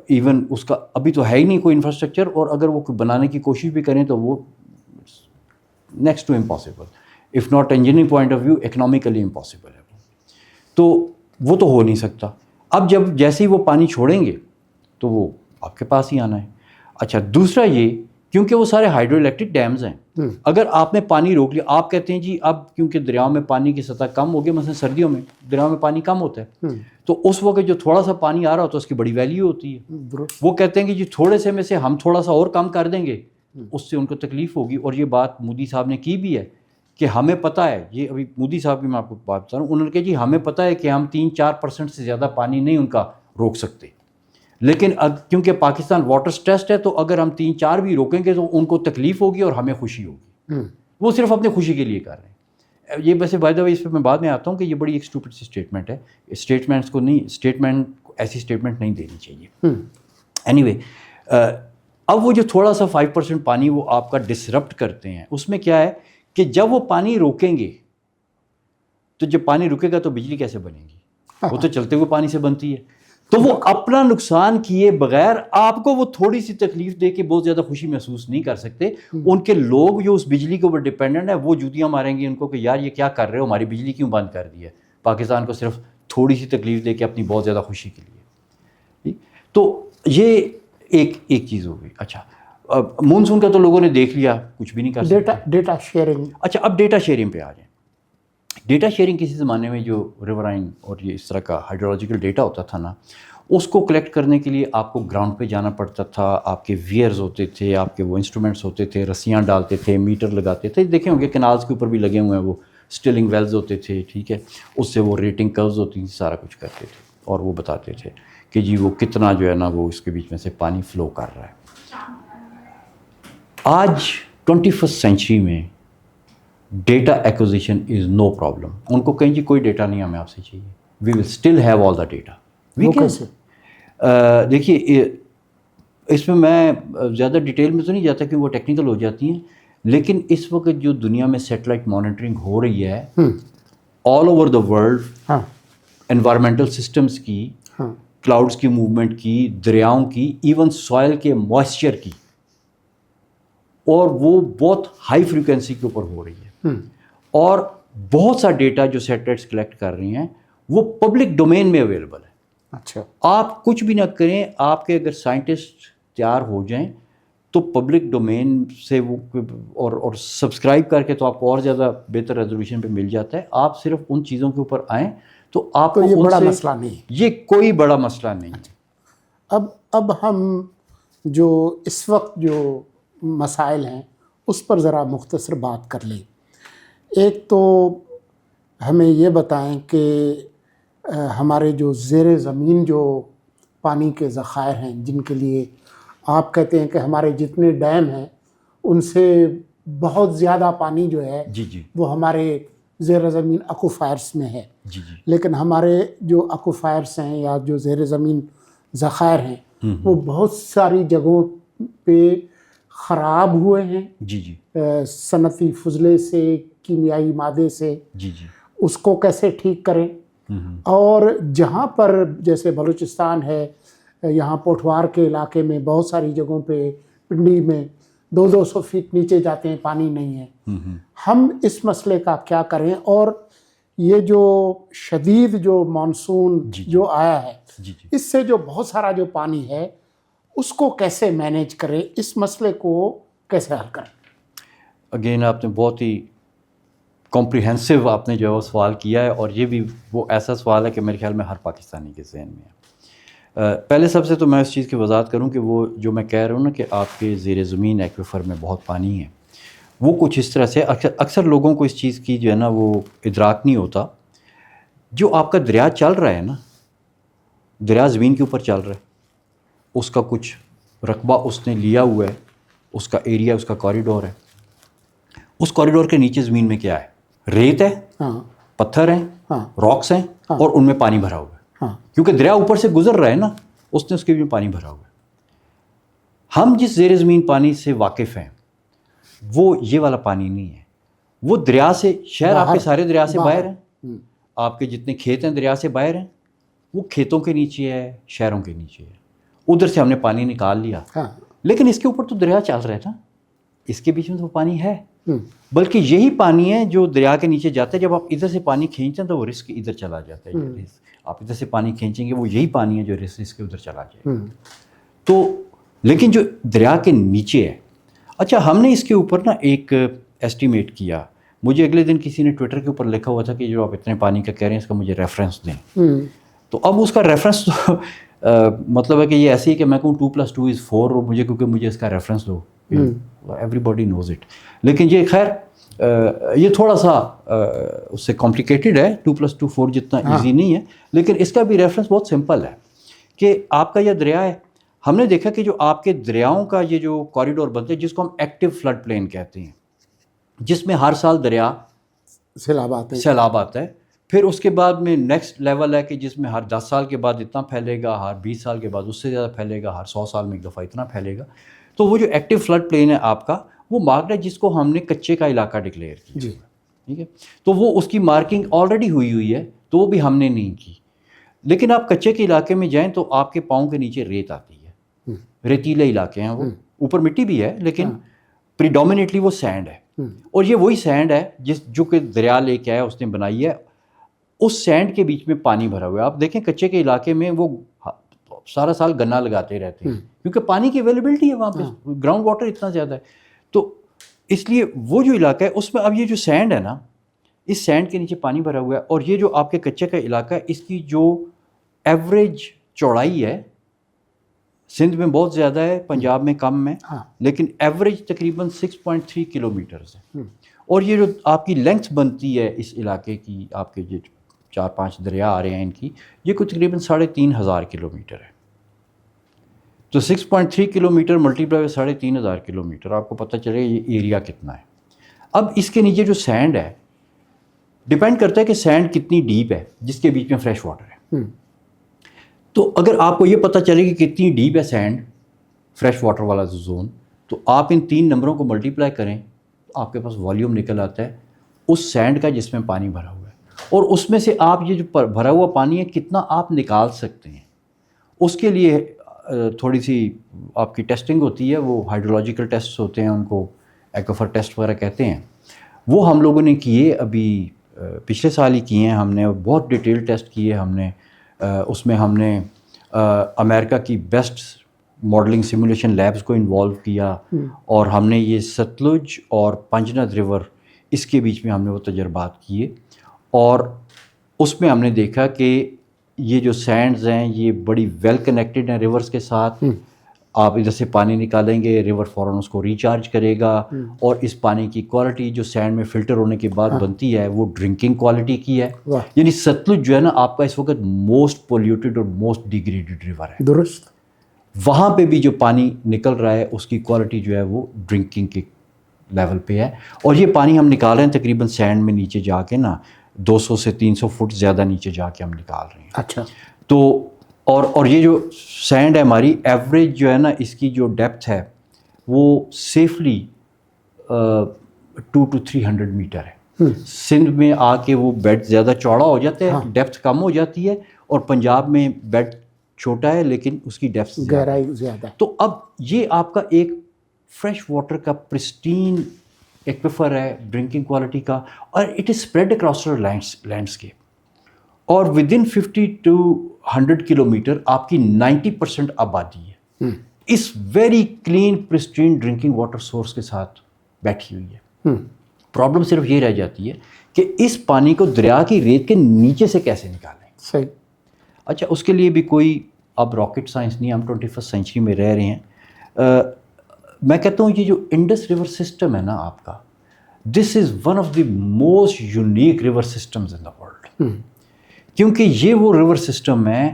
ایون اس کا ابھی تو ہے ہی نہیں کوئی انفراسٹرکچر، اور اگر وہ بنانے کی کوشش بھی کریں تو وہ next to impossible, if not engineering point of view economically impossible ہے، تو وہ تو ہو نہیں سکتا۔ اب جب جیسے ہی وہ پانی چھوڑیں گے تو وہ آپ کے پاس ہی آنا ہے۔ اچھا، دوسرا یہ کیونکہ وہ سارے ہائیڈرو الیکٹرک ڈیمز ہیں، اگر آپ نے پانی روک لیا، آپ کہتے ہیں جی اب کیونکہ دریاؤں میں پانی کی سطح کم ہو گئی، مثلا سردیوں میں دریاؤں میں پانی کم ہوتا ہے، تو اس وقت جو تھوڑا سا پانی آ رہا ہوتا ہے اس کی بڑی ویلیو ہوتی ہے، وہ کہتے ہیں کہ جی تھوڑے سے میں سے ہم تھوڑا سا اور کم کر دیں گے، اس سے ان کو تکلیف ہوگی، اور یہ بات مودی صاحب نے کی بھی ہے کہ ہمیں پتہ ہے، یہ ابھی مودی صاحب کی میں آپ کو بات بتا رہا ہوں، انہوں نے کہا جی ہمیں پتہ ہے کہ ہم 3-4% سے زیادہ پانی نہیں ان کا روک سکتے، لیکن کیونکہ پاکستان واٹر سٹریسڈ ہے تو اگر ہم 3-4 بھی روکیں گے تو ان کو تکلیف ہوگی اور ہمیں خوشی ہوگی، وہ صرف اپنی خوشی کے لیے کر رہے ہیں۔ یہ ویسے بائی دا وے اس پہ میں بعد میں آتا ہوں کہ یہ بڑی ایک اسٹوپڈ سی اسٹیٹمنٹ ہے، اسٹیٹمنٹس کو نہیں، اسٹیٹمنٹ ایسی اسٹیٹمنٹ نہیں دینی چاہیے۔ اینی وے، اب وہ جو تھوڑا سا 5% پانی وہ آپ کا ڈسرپٹ کرتے ہیں، اس میں کیا ہے کہ جب وہ پانی روکیں گے تو جب پانی رکے گا تو بجلی کیسے بنے گی، وہ تو چلتے ہوئے پانی سے بنتی ہے، تو وہ اپنا نقصان کیے بغیر آپ کو وہ تھوڑی سی تکلیف دے کے بہت زیادہ خوشی محسوس نہیں کر سکتے۔ ان کے لوگ جو اس بجلی کے اوپر ڈپینڈنٹ ہے وہ جوتیاں ماریں گے ان کو کہ یار یہ کیا کر رہے ہو، ہماری بجلی کیوں بند کر دی ہے، پاکستان کو صرف تھوڑی سی تکلیف دے کے اپنی بہت زیادہ خوشی کے لیے۔ تو یہ ایک چیز ہو گئی۔ اچھا، مونسون کا تو لوگوں نے دیکھ لیا، کچھ بھی نہیں کر سکتے۔ Data sharing. اچھا، اب ڈیٹا شیئرنگ پہ آ جائیں۔ ڈیٹا شیئرنگ کسی زمانے میں جو ریورائن اور یہ اس طرح کا ہائیڈرولوجیکل ڈیٹا ہوتا تھا نا، اس کو کلیکٹ کرنے کے لیے آپ کو گراؤنڈ پہ جانا پڑتا تھا، آپ کے ویئرز ہوتے تھے، آپ کے وہ انسٹرومنٹس ہوتے تھے، رسیاں ڈالتے تھے، میٹر لگاتے تھے، دیکھیں ہوں گے کنالز کے اوپر بھی لگے ہوئے ہیں وہ سٹلنگ ویلز ہوتے تھے، ٹھیک ہے، اس سے وہ ریٹنگ کروز ہوتی تھی، سارا کچھ کرتے تھے، اور وہ بتاتے تھے کہ جی وہ کتنا جو ہے نا وہ اس کے بیچ میں سے پانی فلو کر رہا ہے۔ آج 21st سینچری میں data acquisition is no problem, ان کو کہیں جی کوئی ڈیٹا نہیں ہمیں آپ سے چاہیے، we will still have all the data, we can. دیکھیے اس میں زیادہ ڈیٹیل میں تو نہیں جاتا کہ وہ ٹیکنیکل ہو جاتی ہیں، لیکن اس وقت جو دنیا میں سیٹلائٹ مانیٹرنگ ہو رہی ہے all over the world, environmental systems کی، کلاؤڈز کی موومنٹ کی، دریاؤں کی، ایون سوائل کے موئسچر کی، اور وہ بہت ہائی فریکوینسی کے اوپر ہو رہی ہے، اور بہت سا ڈیٹا جو سیٹلائٹس کلیکٹ کر رہی ہیں وہ پبلک ڈومین میں اویلیبل ہے. اچھا. آپ کچھ بھی نہ کریں, آپ کے اگر سائنٹسٹ تیار ہو جائیں تو پبلک ڈومین سے وہ اور سبسکرائب کر کے تو آپ کو اور زیادہ بہتر ریزولوشن پہ مل جاتا ہے. آپ صرف ان چیزوں کے اوپر آئیں تو آپ کو یہ ان بڑا سے مسئلہ نہیں ہے. یہ کوئی بڑا مسئلہ نہیں ہے. اب ہم جو اس وقت جو مسائل ہیں اس پر ذرا مختصر بات کر لیں. ایک تو ہمیں یہ بتائیں کہ ہمارے جو زیر زمین جو پانی کے ذخائر ہیں, جن کے لیے آپ کہتے ہیں کہ ہمارے جتنے ڈیم ہیں ان سے بہت زیادہ پانی جو ہے جی جی وہ ہمارے زیر زمین ایکویفائرس میں ہے. جی جی لیکن ہمارے جو ایکویفائرس ہیں یا جو زیر زمین ذخائر ہیں وہ بہت ساری جگہوں پہ خراب ہوئے ہیں, جی جی صنعتی فضلے سے, کیمیائی مادے سے. جی جی اس کو کیسے ٹھیک کریں. اور جہاں پر جیسے بلوچستان ہے, یہاں پوٹھوار کے علاقے میں بہت ساری جگہوں پہ, پنڈی میں 200 فٹ نیچے جاتے ہیں, پانی نہیں ہے. ہم اس مسئلے کا کیا کریں؟ اور یہ جو شدید جو مانسون جو آیا ہے جی جی اس سے جو بہت سارا جو پانی ہے اس کو کیسے مینیج کریں, اس مسئلے کو کیسے حل کریں؟ اگین آپ نے بہت ہی کمپریہنسو آپ نے جو ہے وہ سوال کیا ہے, اور یہ بھی وہ ایسا سوال ہے کہ میرے خیال میں ہر پاکستانی کے ذہن میں ہے. پہلے سب سے تو میں اس چیز کی وضاحت کروں کہ وہ جو میں کہہ رہا ہوں نا کہ آپ کے زیر زمین ایکویفر میں بہت پانی ہے, وہ کچھ اس طرح سے اکثر لوگوں کو اس چیز کی جو ہے نا وہ ادراک نہیں ہوتا. جو آپ کا دریا چل رہا ہے نا, دریا زمین کے اوپر چل رہا ہے, اس کا کچھ رقبہ اس نے لیا ہوا ہے, اس کا ایریا, اس کا کوریڈور ہے. اس کوریڈور کے نیچے زمین میں کیا ہے؟ ریت ہے, پتھر ہیں, راکس ہیں, اور ان میں پانی بھرا ہوا ہے. کیونکہ دریا اوپر سے گزر رہا ہے نا, اس نے اس کے بھی پانی بھرا ہوا ہے. ہم جس زیر زمین پانی سے واقف ہیں وہ یہ والا پانی نہیں ہے. وہ دریا سے, شہر آپ کے سارے دریا سے باہر ہیں, آپ کے جتنے کھیت ہیں دریا سے باہر ہیں, وہ کھیتوں کے نیچے ہے, شہروں کے نیچے ہے. ادھر سے ہم نے پانی نکال لیا, لیکن اس کے اوپر تو دریا چل رہا ہے نا, اس کے بیچ میں تو وہ پانی ہے. بلکہ یہی پانی ہے جو دریا کے نیچے جاتا ہے. جب آپ ادھر سے پانی کھینچتے ہیں تو وہ رسک ادھر چلا جاتا ہے. آپ ادھر سے پانی کھینچیں گے وہ یہی پانی ہے جو رسک ادھر چلا جائے. تو لیکن جو دریا کے نیچے ہے, اچھا ہم نے اس کے اوپر نا ایک ایسٹیمیٹ کیا. مجھے اگلے دن کسی نے ٹویٹر کے اوپر لکھا ہوا تھا کہ جو آپ اتنے پانی کا کہہ رہے ہیں اس کا مجھے ریفرنس دیں. تو اب اس کا ریفرنس تو مطلب ہے کہ یہ ایسے ہی کہ میں کہوں 2+2=4 مجھے, کیونکہ مجھے اس کا ریفرنس دو. Everybody knows it. لیکن یہ خیر یہ تھوڑا سا اس سے کمپلیکیٹڈ ہے, 2+2=4 جتنا ایزی نہیں ہے. لیکن اس کا بھی ریفرنس بہت سمپل ہے کہ آپ کا یہ دریا ہے. ہم نے دیکھا کہ جو آپ کے دریاؤں کا یہ جو کوریڈور بنتے ہیں جس کو ہم ایکٹیو فلڈ پلین کہتے ہیں, جس میں ہر سال دریا سیلاب آتا ہے. پھر اس کے بعد میں نیکسٹ لیول ہے کہ جس میں ہر 10 سال کے بعد اتنا پھیلے گا, ہر 20 سال کے بعد اس سے زیادہ پھیلے گا, ہر 100 سال میں ایک دفعہ اتنا پھیلے گا. تو وہ جو ایکٹیو فلڈ پلین ہے آپ کا, وہ مارکڈ ہے جس کو ہم نے کچے کا علاقہ ڈکلیئر کیا. ٹھیک ہے, تو وہ اس کی مارکنگ آلریڈی ہوئی ہے, تو وہ بھی ہم نے نہیں کی. لیکن آپ کچے کے علاقے میں جائیں تو آپ کے پاؤں کے نیچے ریت آتی ہے, ریتیلے علاقے ہیں وہ, اوپر مٹی بھی ہے لیکن پریڈومینیٹلی وہ سینڈ ہے. اور یہ وہی سینڈ ہے جو کہ دریا لے کے آیا, اس نے بنائی ہے. اس سینڈ کے بیچ میں پانی بھرا ہوا ہے. آپ دیکھیں کچے کے علاقے میں وہ سارا سال گنا لگاتے رہتے ہیں کیونکہ پانی کی اویلیبلٹی ہے وہاں پہ, گراؤنڈ واٹر اتنا زیادہ ہے. تو اس لیے وہ جو علاقہ ہے اس میں اب یہ جو سینڈ ہے نا, اس سینڈ کے نیچے پانی بھرا ہوا ہے. اور یہ جو آپ کے کچے کا علاقہ ہے اس کی جو ایوریج چوڑائی ہے سندھ میں بہت زیادہ ہے, پنجاب میں کم ہے, لیکن ایوریج تقریباً 6.3 کلومیٹرز ہے. اور یہ جو آپ کی لینگتھ بنتی ہے اس علاقے کی, آپ کے جو 4-5 دریا آ رہے ہیں ان کی, یہ کوئی تقریباً 3,500 کلومیٹر ہے. تو 6.3 کلومیٹر ملٹیپلائی 3,500 کلومیٹر, آپ کو پتہ چلے یہ ایریا کتنا ہے. اب اس کے نیچے جو سینڈ ہے ڈیپینڈ کرتا ہے کہ سینڈ کتنی ڈیپ ہے جس کے بیچ میں فریش واٹر ہے. تو اگر آپ کو یہ پتہ چلے کہ کتنی ڈیپ ہے سینڈ, فریش واٹر والا زون, تو آپ ان 3 نمبروں کو ملٹیپلائی کریں تو آپ کے پاس والیوم نکل آتا ہے اس سینڈ کا جس میں پانی بھرا ہوا ہے. اور اس میں سے آپ یہ جو بھرا ہوا پانی ہے کتنا آپ نکال سکتے ہیں, اس کے لیے تھوڑی سی آپ کی ٹیسٹنگ ہوتی ہے. وہ ہائیڈرولوجیکل ٹیسٹ ہوتے ہیں, ان کو ایکوفر ٹیسٹ وغیرہ کہتے ہیں. وہ ہم لوگوں نے کیے ابھی پچھلے سال ہی کیے ہیں ہم نے، بہت ڈیٹیل ٹیسٹ کیے ہم نے. اس میں ہم نے امریکہ کی بیسٹ ماڈلنگ سیمولیشن لیبس کو انوالو کیا، اور ہم نے یہ ستلج اور پنجنت ریور اس کے بیچ میں ہم نے وہ تجربات کیے، اور اس میں ہم نے دیکھا کہ یہ جو سینڈز ہیں یہ بڑی ویل کنیکٹڈ ہیں ریورز کے ساتھ. آپ ادھر سے پانی نکالیں گے، ریور فوراً اس کو ریچارج کرے گا، اور اس پانی کی کوالٹی جو سینڈ میں فلٹر ہونے کے بعد بنتی ہے وہ ڈرنکنگ کوالٹی کی ہے. یعنی ستلج جو ہے نا آپ کا اس وقت موسٹ پولیوٹیڈ اور موسٹ ڈیگریڈڈ ریور ہے. درست. وہاں پہ بھی جو پانی نکل رہا ہے اس کی کوالٹی جو ہے وہ ڈرنکنگ کے لیول پہ ہے. اور یہ پانی ہم نکال رہے ہیں تقریباً سینڈ میں نیچے جا کے نا 200 سے 300 فٹ زیادہ نیچے جا کے ہم نکال رہے ہیں. اچھا. تو اور یہ جو سینڈ ہے ہماری ایوریج جو ہے نا اس کی جو ڈیپتھ ہے وہ سیفلی 200 to 300 میٹر ہے. سندھ میں آ کے وہ بیڈ زیادہ چوڑا ہو جاتا ہے، ڈیپتھ کم ہو جاتی ہے، اور پنجاب میں بیڈ چھوٹا ہے لیکن اس کی ڈیپتھ گہرائی زیادہ ہے. تو اب یہ آپ کا ایک فریش واٹر کا پرسٹین ایکویفر ہے ڈرنکنگ کوالٹی کا، اور it is spread across landscape. اور ود ان 50 to 100 کلومیٹر آپ کی 90% آبادی ہے اس very clean pristine drinking water source کے ساتھ بیٹھی ہوئی ہے. پرابلم صرف یہ رہ جاتی ہے کہ اس پانی کو دریا کی ریت کے نیچے سے کیسے نکالیں. صحیح. اچھا، اس کے لیے بھی کوئی اب راکٹ سائنس نہیں، ہم 21st سینچری میں رہ رہے ہیں. میں کہتا ہوں یہ جو انڈس ریور سسٹم ہے نا آپ کا، this is one of the most unique river systems in the world. کیونکہ یہ وہ ریور سسٹم ہے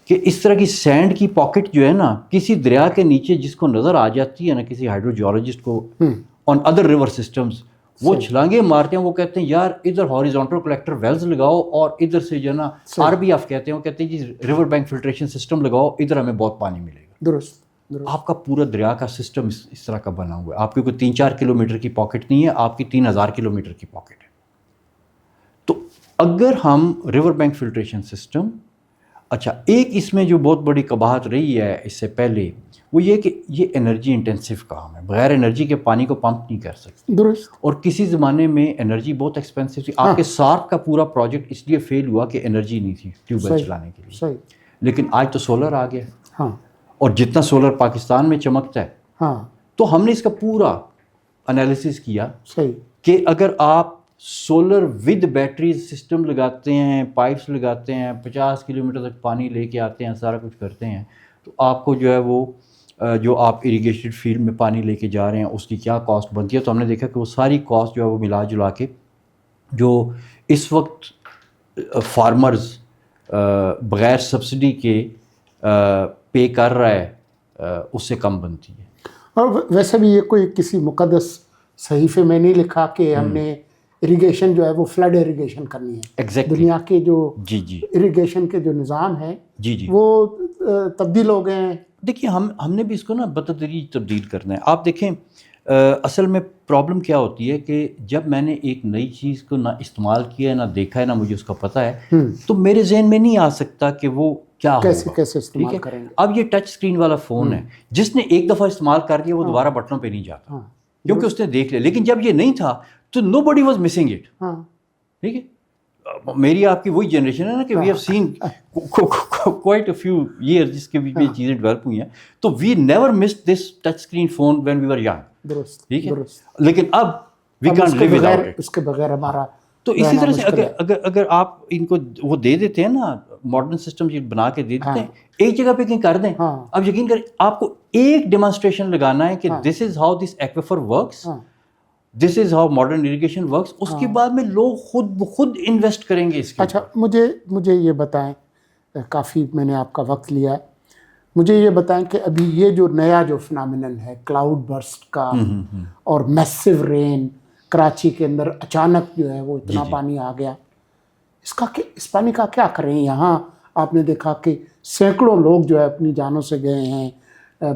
کہ اس طرح کی سینڈ کی پاکٹ جو ہے نا کسی دریا کے نیچے جس کو نظر آ جاتی ہے نا کسی ہائیڈرو جیولوجسٹ کو آن ادر ریور سسٹمز، وہ چھلانگیں مارتے ہیں، وہ کہتے ہیں یار ادھر ہاریزونٹل کلیکٹر ویلز لگاؤ، اور ادھر سے جو ہے نا RBF کہتے ہیں، وہ کہتے ہیں جی ریور بینک فلٹریشن سسٹم لگاؤ، ادھر ہمیں بہت پانی ملے گا. درست. آپ کا پورا دریا کا سسٹم اس طرح کا بنا ہوا ہے. آپ کی کوئی 3-4 کلومیٹر کی پاکٹ نہیں ہے، آپ کی 3000 کلومیٹر کی پاکٹ ہے. تو اگر ہم ریور بینک فلٹریشن سسٹم، اچھا ایک اس میں جو بہت بڑی قباحت رہی ہے اس سے پہلے وہ یہ کہ یہ انرجی انٹینسیو کام ہے، بغیر انرجی کے پانی کو پمپ نہیں کر سکتے. درست. اور کسی زمانے میں انرجی بہت ایکسپینسو تھی. آپ کے سارک کا پورا پروجیکٹ اس لیے فیل ہوا کہ انرجی نہیں تھی ٹیوب ویل چلانے کے لیے. صحیح. لیکن آج تو سولر آ گیا. ہاں. اور جتنا سولر پاکستان میں چمکتا ہے، ہاں، تو ہم نے اس کا پورا انالیسس کیا صحیح کہ اگر آپ سولر ود بیٹریز سسٹم لگاتے ہیں، پائپس لگاتے ہیں، 50 کلومیٹر تک پانی لے کے آتے ہیں، سارا کچھ کرتے ہیں، تو آپ کو جو ہے وہ جو آپ اریگیشن فیلڈ میں پانی لے کے جا رہے ہیں اس کی کیا کاسٹ بنتی ہے. تو ہم نے دیکھا کہ وہ ساری کاسٹ جو ہے وہ ملا جلا کے جو اس وقت فارمرز بغیر سبسڈی کے پے کر رہا ہے اس سے کم بنتی ہے. اور ویسے بھی یہ کوئی کسی مقدس صحیفے میں نہیں لکھا کہ ہم نے اریگیشن جو ہے وہ فلڈ اریگیشن کرنی ہے. ایگزیکٹلی. دنیا کے جو جی اریگیشن کے جو نظام ہے جی وہ تبدیل ہو گئے ہیں. دیکھیے ہم نے بھی اس کو نا بتدریج تبدیل کرنا ہے. آپ دیکھیں اصل میں پرابلم کیا ہوتی ہے کہ جب میں نے ایک نئی چیز کو نہ استعمال کیا ہے، نہ دیکھا ہے، نہ مجھے اس کا پتہ ہے، تو میرے ذہن میں نہیں آ سکتا کہ وہ کیا ہوگا. کیسے استعمال کریں گے. اب یہ ٹچ اسکرین والا فون ہے، جس نے ایک دفعہ استعمال کر دیا وہ دوبارہ بٹنوں پہ نہیں جاتا کیونکہ اس نے دیکھ لیا. لیکن جب یہ نہیں تھا تو نو باڈی واز مسنگ اٹ. ٹھیک ہے، میری آپ کی وہی جنریشن ہے نا کہ we have seen quite a few year جس کے بیچ میں چیزیں ڈیولپ ہوئی ہیں، تو we never missed this touch screen phone when we were young. درست. ٹھیک ہے، لیکن اب we can't live without it. اس کے بغیر ہمارا تو اسی طرح سے اگر آپ ان کو وہ دے دیتے ہیں نا ماڈرن سسٹم بنا کے دے دیتے ہیں ایک جگہ پہ کہیں کر دیں. اب یقین کریں آپ کو ایک ڈیمانسٹریشن لگانا ہے کہ this is how this aquifer works, this is how modern irrigation works. اس کے بعد میں لوگ خود انویسٹ کریں گے اس کے. اچھا مجھے یہ بتائیں، کافی میں نے آپ کا وقت لیا ہے، مجھے یہ بتائیں کہ ابھی یہ جو نیا جو فنامنن ہے کلاؤڈ برسٹ کا اور میسو رین، کراچی کے اندر اچانک جو ہے وہ اتنا پانی آ گیا، اس پانی کا کیا کریں؟ یہاں آپ نے دیکھا کہ سینکڑوں لوگ جو ہے اپنی جانوں سے گئے ہیں،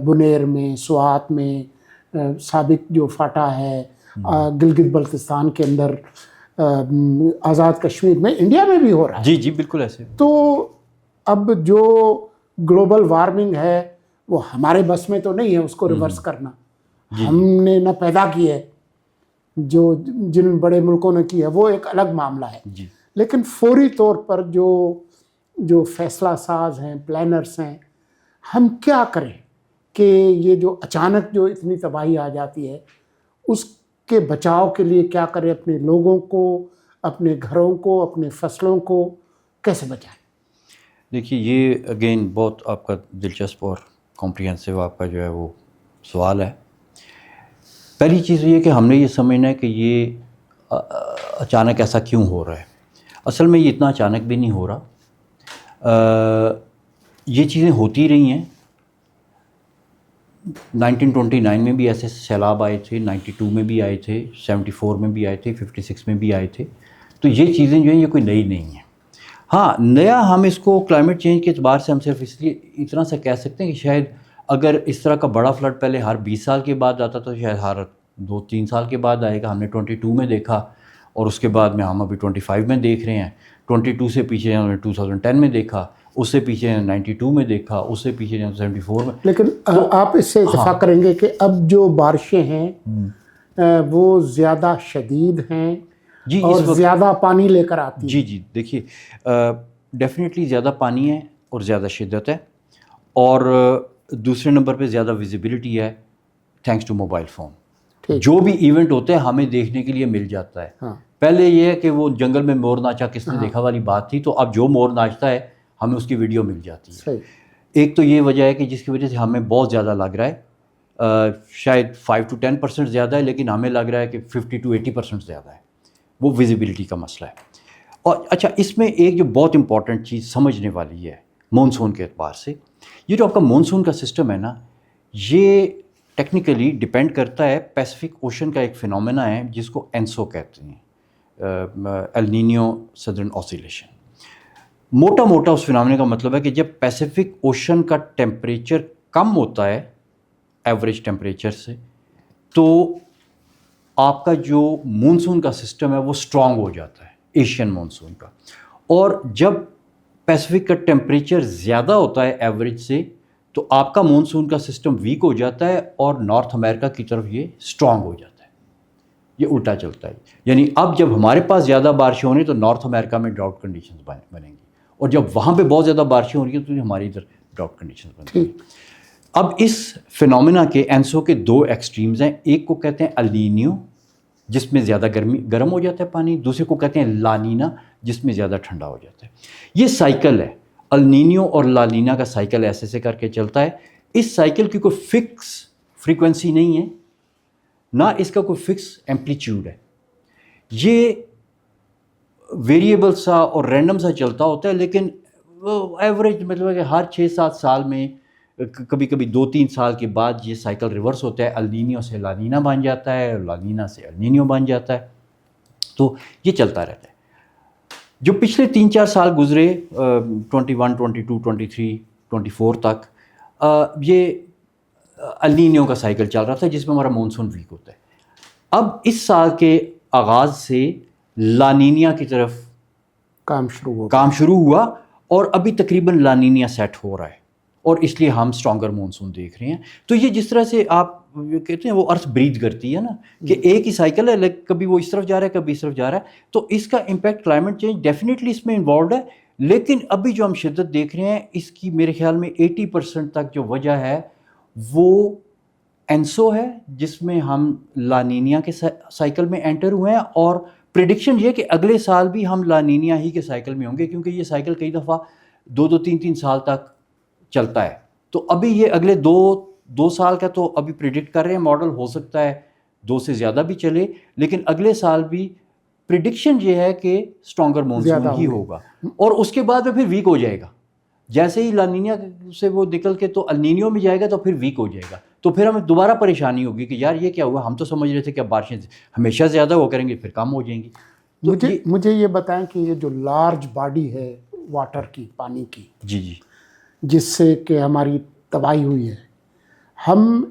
بنیر میں، سوات میں، سابق جو فاٹا ہے، گلگت بلتستان کے اندر، آزاد کشمیر میں، انڈیا میں بھی ہو رہا ہے. جی بالکل ایسے. تو اب جو گلوبل وارمنگ ہے وہ ہمارے بس میں تو نہیں ہے اس کو ریورس کرنا. ہم نے نہ پیدا کی ہے جو جن بڑے ملکوں نے کی ہے وہ ایک الگ معاملہ ہے، جی لیکن فوری طور پر جو فیصلہ ساز ہیں، پلانرز ہیں، ہم کیا کریں کہ یہ جو اچانک جو اتنی تباہی آ جاتی ہے اس کے بچاؤ کے لیے کیا کریں؟ اپنے لوگوں کو، اپنے گھروں کو، اپنے فصلوں کو کیسے بچائیں؟ دیکھیے، یہ اگین بہت آپ کا دلچسپ اور کمپریہنسو آپ کا جو ہے وہ سوال ہے. پہلی چیز یہ کہ ہم نے یہ سمجھنا ہے کہ یہ اچانک ایسا کیوں ہو رہا ہے. اصل میں یہ اتنا اچانک بھی نہیں ہو رہا، یہ چیزیں ہوتی رہی ہیں. 1929 میں بھی ایسے سیلاب آئے تھے، 92 میں بھی آئے تھے، 74 میں بھی آئے تھے، 56 میں بھی آئے تھے. تو یہ چیزیں جو ہیں یہ کوئی نئی نہیں ہیں. ہاں، نیا ہم اس کو کلائمیٹ چینج کے اعتبار سے ہم صرف اس لیے اتنا سا کہہ سکتے ہیں کہ شاید اگر اس طرح کا بڑا فلڈ پہلے ہر 20 سال کے بعد آتا تو شاید ہر 2-3 سال کے بعد آئے گا. ہم نے 22 میں دیکھا اور اس کے بعد میں ہم ابھی 25 میں دیکھ رہے ہیں. 22 سے پیچھے ہم نے 2010 میں دیکھا، اس سے پیچھے 92 میں دیکھا، اس سے پیچھے 74 میں. لیکن آپ اس سے اتفاق کریں گے کہ اب جو بارشیں ہیں وہ زیادہ شدید ہیں جی اور زیادہ پانی لے کر آتی ہیں. جی دیکھیے، ڈیفینیٹلی زیادہ پانی ہے اور زیادہ شدت ہے، اور دوسرے نمبر پہ زیادہ ویزیبلٹی ہے تھینکس ٹو موبائل فون. جو بھی ایونٹ ہوتے ہیں ہمیں دیکھنے کے لیے مل جاتا ہے. پہلے یہ ہے کہ وہ جنگل میں مور ناچا کس نے دیکھا والی بات تھی، تو اب جو مور ناچتا ہے ہمیں اس کی ویڈیو مل جاتی ہے. ایک تو یہ وجہ ہے کہ جس کی وجہ سے ہمیں بہت زیادہ لگ رہا ہے، شاید 5 to 10% زیادہ ہے، لیکن ہمیں لگ رہا ہے کہ 50 to 80% زیادہ ہے. وہ ویزیبلٹی کا مسئلہ ہے. اور اچھا، اس میں ایک جو بہت امپورٹنٹ چیز سمجھنے والی ہے مونسون کے اعتبار سے، یہ جو آپ کا مونسون کا سسٹم ہے نا، یہ ٹیکنیکلی ڈپینڈ کرتا ہے پیسیفک اوشن کا ایک فینومینا ہے جس کو اینسو کہتے ہیں، ایل نینیو سدرن آسیلیشن. موٹا موٹا اس فینومینا کا مطلب ہے کہ جب پیسیفک اوشن کا ٹیمپریچر کم ہوتا ہے ایوریج ٹیمپریچر سے، تو آپ کا جو مونسون کا سسٹم ہے وہ اسٹرانگ ہو جاتا ہے، ایشین مونسون کا. اور جب پیسیفک کا ٹیمپریچر زیادہ ہوتا ہے ایوریج سے، تو آپ کا مونسون کا سسٹم ویک ہو جاتا ہے اور نارتھ امریکہ کی طرف یہ اسٹرانگ ہو جاتا ہے. یہ الٹا چلتا ہے. یعنی اب جب ہمارے پاس زیادہ بارشیں ہو رہی ہیں تو نارتھ امریکہ میں ڈراؤٹ کنڈیشنز بنیں گی، اور جب وہاں پہ بہت زیادہ بارشیں ہو رہی ہیں تو ہماری ادھر ڈراؤٹ کنڈیشنز بنیں گی. اب اس فینومینا کے اینسو کے 2 ایکسٹریمز ہیں. ایک کو کہتے ہیں النینیو، جس میں زیادہ گرم ہو جاتا ہے پانی. دوسرے کو کہتے ہیں لانینا، جس میں زیادہ ٹھنڈا ہو جاتا ہے. یہ سائیکل ہے، النینیو اور لانینا کا سائیکل ایسے کر کے چلتا ہے. اس سائیکل کی کوئی فکس فریکوینسی نہیں ہے، نہ اس کا کوئی فکس ایمپلیٹیوڈ ہے. یہ ویریبل سا اور رینڈم سا چلتا ہوتا ہے، لیکن وہ ایوریج مطلب ہے کہ ہر 6-7 سال میں، کبھی کبھی 2-3 سال کے بعد یہ سائیکل ریورس ہوتا ہے. النینیو سے لانینا بن جاتا ہے، اور لانینا سے النینیو بن جاتا ہے. تو یہ چلتا رہتا ہے. جو پچھلے 3-4 سال گزرے، 21, 22, 23, 24 تک، یہ النینیو کا سائیکل چل رہا تھا جس میں ہمارا مونسون ویک ہوتا ہے. اب اس سال کے آغاز سے لانینیا کی طرف کام شروع ہوا، اور ابھی تقریباً لانینیا سیٹ ہو رہا ہے، اور اس لیے ہم اسٹرانگر مونسون دیکھ رہے ہیں. تو یہ جس طرح سے آپ کہتے ہیں وہ ارتھ بریتھ کرتی ہے نا، کہ ایک ہی سائیکل ہے، کبھی وہ اس طرف جا رہا ہے، کبھی اس طرف جا رہا ہے. تو اس کا امپیکٹ کلائمیٹ چینج ڈیفینیٹلی اس میں انوالوڈ ہے. لیکن ابھی جو ہم شدت دیکھ رہے ہیں اس کی میرے خیال میں 80% تک جو وجہ ہے وہ اینسو ہے، جس میں ہم لانینیا کے سائیکل میں انٹر ہوئے ہیں. اور پریڈکشن یہ کہ اگلے سال بھی ہم لانینیا ہی کے سائیکل میں ہوں گے، کیونکہ یہ سائیکل کئی دفعہ 2-3 سال تک چلتا ہے. تو ابھی یہ اگلے 2 سال کا تو ابھی پریڈکٹ کر رہے ہیں ماڈل، ہو سکتا ہے 2 سے زیادہ بھی چلے، لیکن اگلے سال بھی پریڈکشن یہ ہے کہ اسٹرانگر مونسون ہی ہوگا، اور اس کے بعد پھر ویک ہو جائے گا. جیسے ہی لانینیا سے وہ نکل کے تو النینیو میں جائے گا تو پھر ویک ہو جائے گا. تو پھر ہمیں دوبارہ پریشانی ہوگی کہ یار یہ کیا ہوا، ہم تو سمجھ رہے تھے کہ بارشیں ہمیشہ زیادہ ہو کریں گے پھر کم ہو جائیں گی. مجھے یہ بتائیں کہ یہ جو لارج باڈی ہے واٹر کی، پانی کی، جی جس سے کہ ہماری تباہی ہوئی ہے، ہم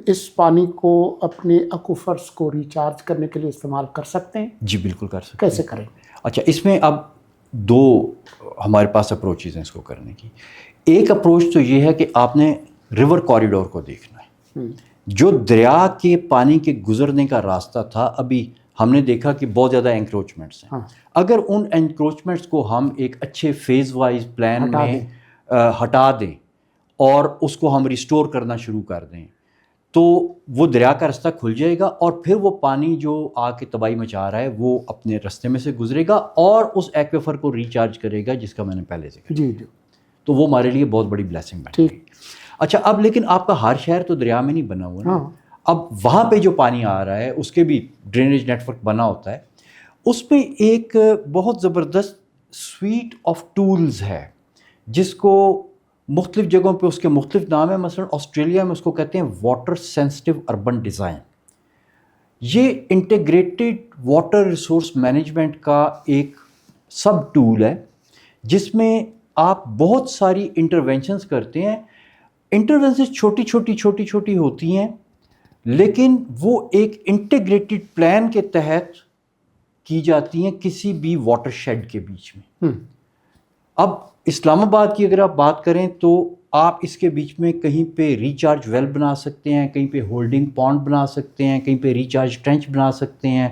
اس پانی کو اپنے ایکویفرز کو ریچارج کرنے کے لیے استعمال کر سکتے ہیں؟ جی بالکل کر سکتے ہیں. کیسے کریں؟ اچھا، اس میں اب 2 ہمارے پاس اپروچز ہیں اس کو کرنے کی. ایک اپروچ تو یہ ہے کہ آپ نے ریور کوریڈور کو دیکھنا ہے. جو دریا کے پانی کے گزرنے کا راستہ تھا، ابھی ہم نے دیکھا کہ بہت زیادہ انکروچمنٹس ہیں. اگر ان انکروچمنٹس کو ہم ایک اچھے فیز وائز پلان میں ہٹا دیں اور اس کو ہم ریسٹور کرنا شروع کر دیں تو وہ دریا کا راستہ کھل جائے گا، اور پھر وہ پانی جو آ کے تباہی مچا رہا ہے وہ اپنے راستے میں سے گزرے گا اور اس ایکویفر کو ریچارج کرے گا جس کا میں نے پہلے ذکر کیا. تو وہ ہمارے لیے بہت بڑی بلیسنگ بنے گی. اچھا، اب لیکن آپ کا ہر شہر تو دریا میں نہیں بنا ہوا نا. اب وہاں پہ جو پانی آ رہا ہے اس کے بھی ڈرینیج نیٹ ورک بنا ہوتا ہے. اس پہ ایک بہت زبردست سویٹ آف ٹولز ہے جس کو مختلف جگہوں پہ اس کے مختلف نام ہیں. مثلا آسٹریلیا میں اس کو کہتے ہیں واٹر سینسٹیو اربن ڈیزائن. یہ انٹیگریٹڈ واٹر ریسورس مینجمنٹ کا ایک سب ٹول ہے جس میں آپ بہت ساری انٹرونشنز کرتے ہیں. انٹرونشنز چھوٹی چھوٹی ہوتی ہیں لیکن وہ ایک انٹیگریٹڈ پلان کے تحت کی جاتی ہیں کسی بھی واٹر شیڈ کے بیچ میں. اب اسلام آباد کی اگر آپ بات کریں تو آپ اس کے بیچ میں کہیں پہ ریچارج ویل بنا سکتے ہیں، کہیں پہ ہولڈنگ پونڈ بنا سکتے ہیں، کہیں پہ ریچارج ٹرنچ بنا سکتے ہیں.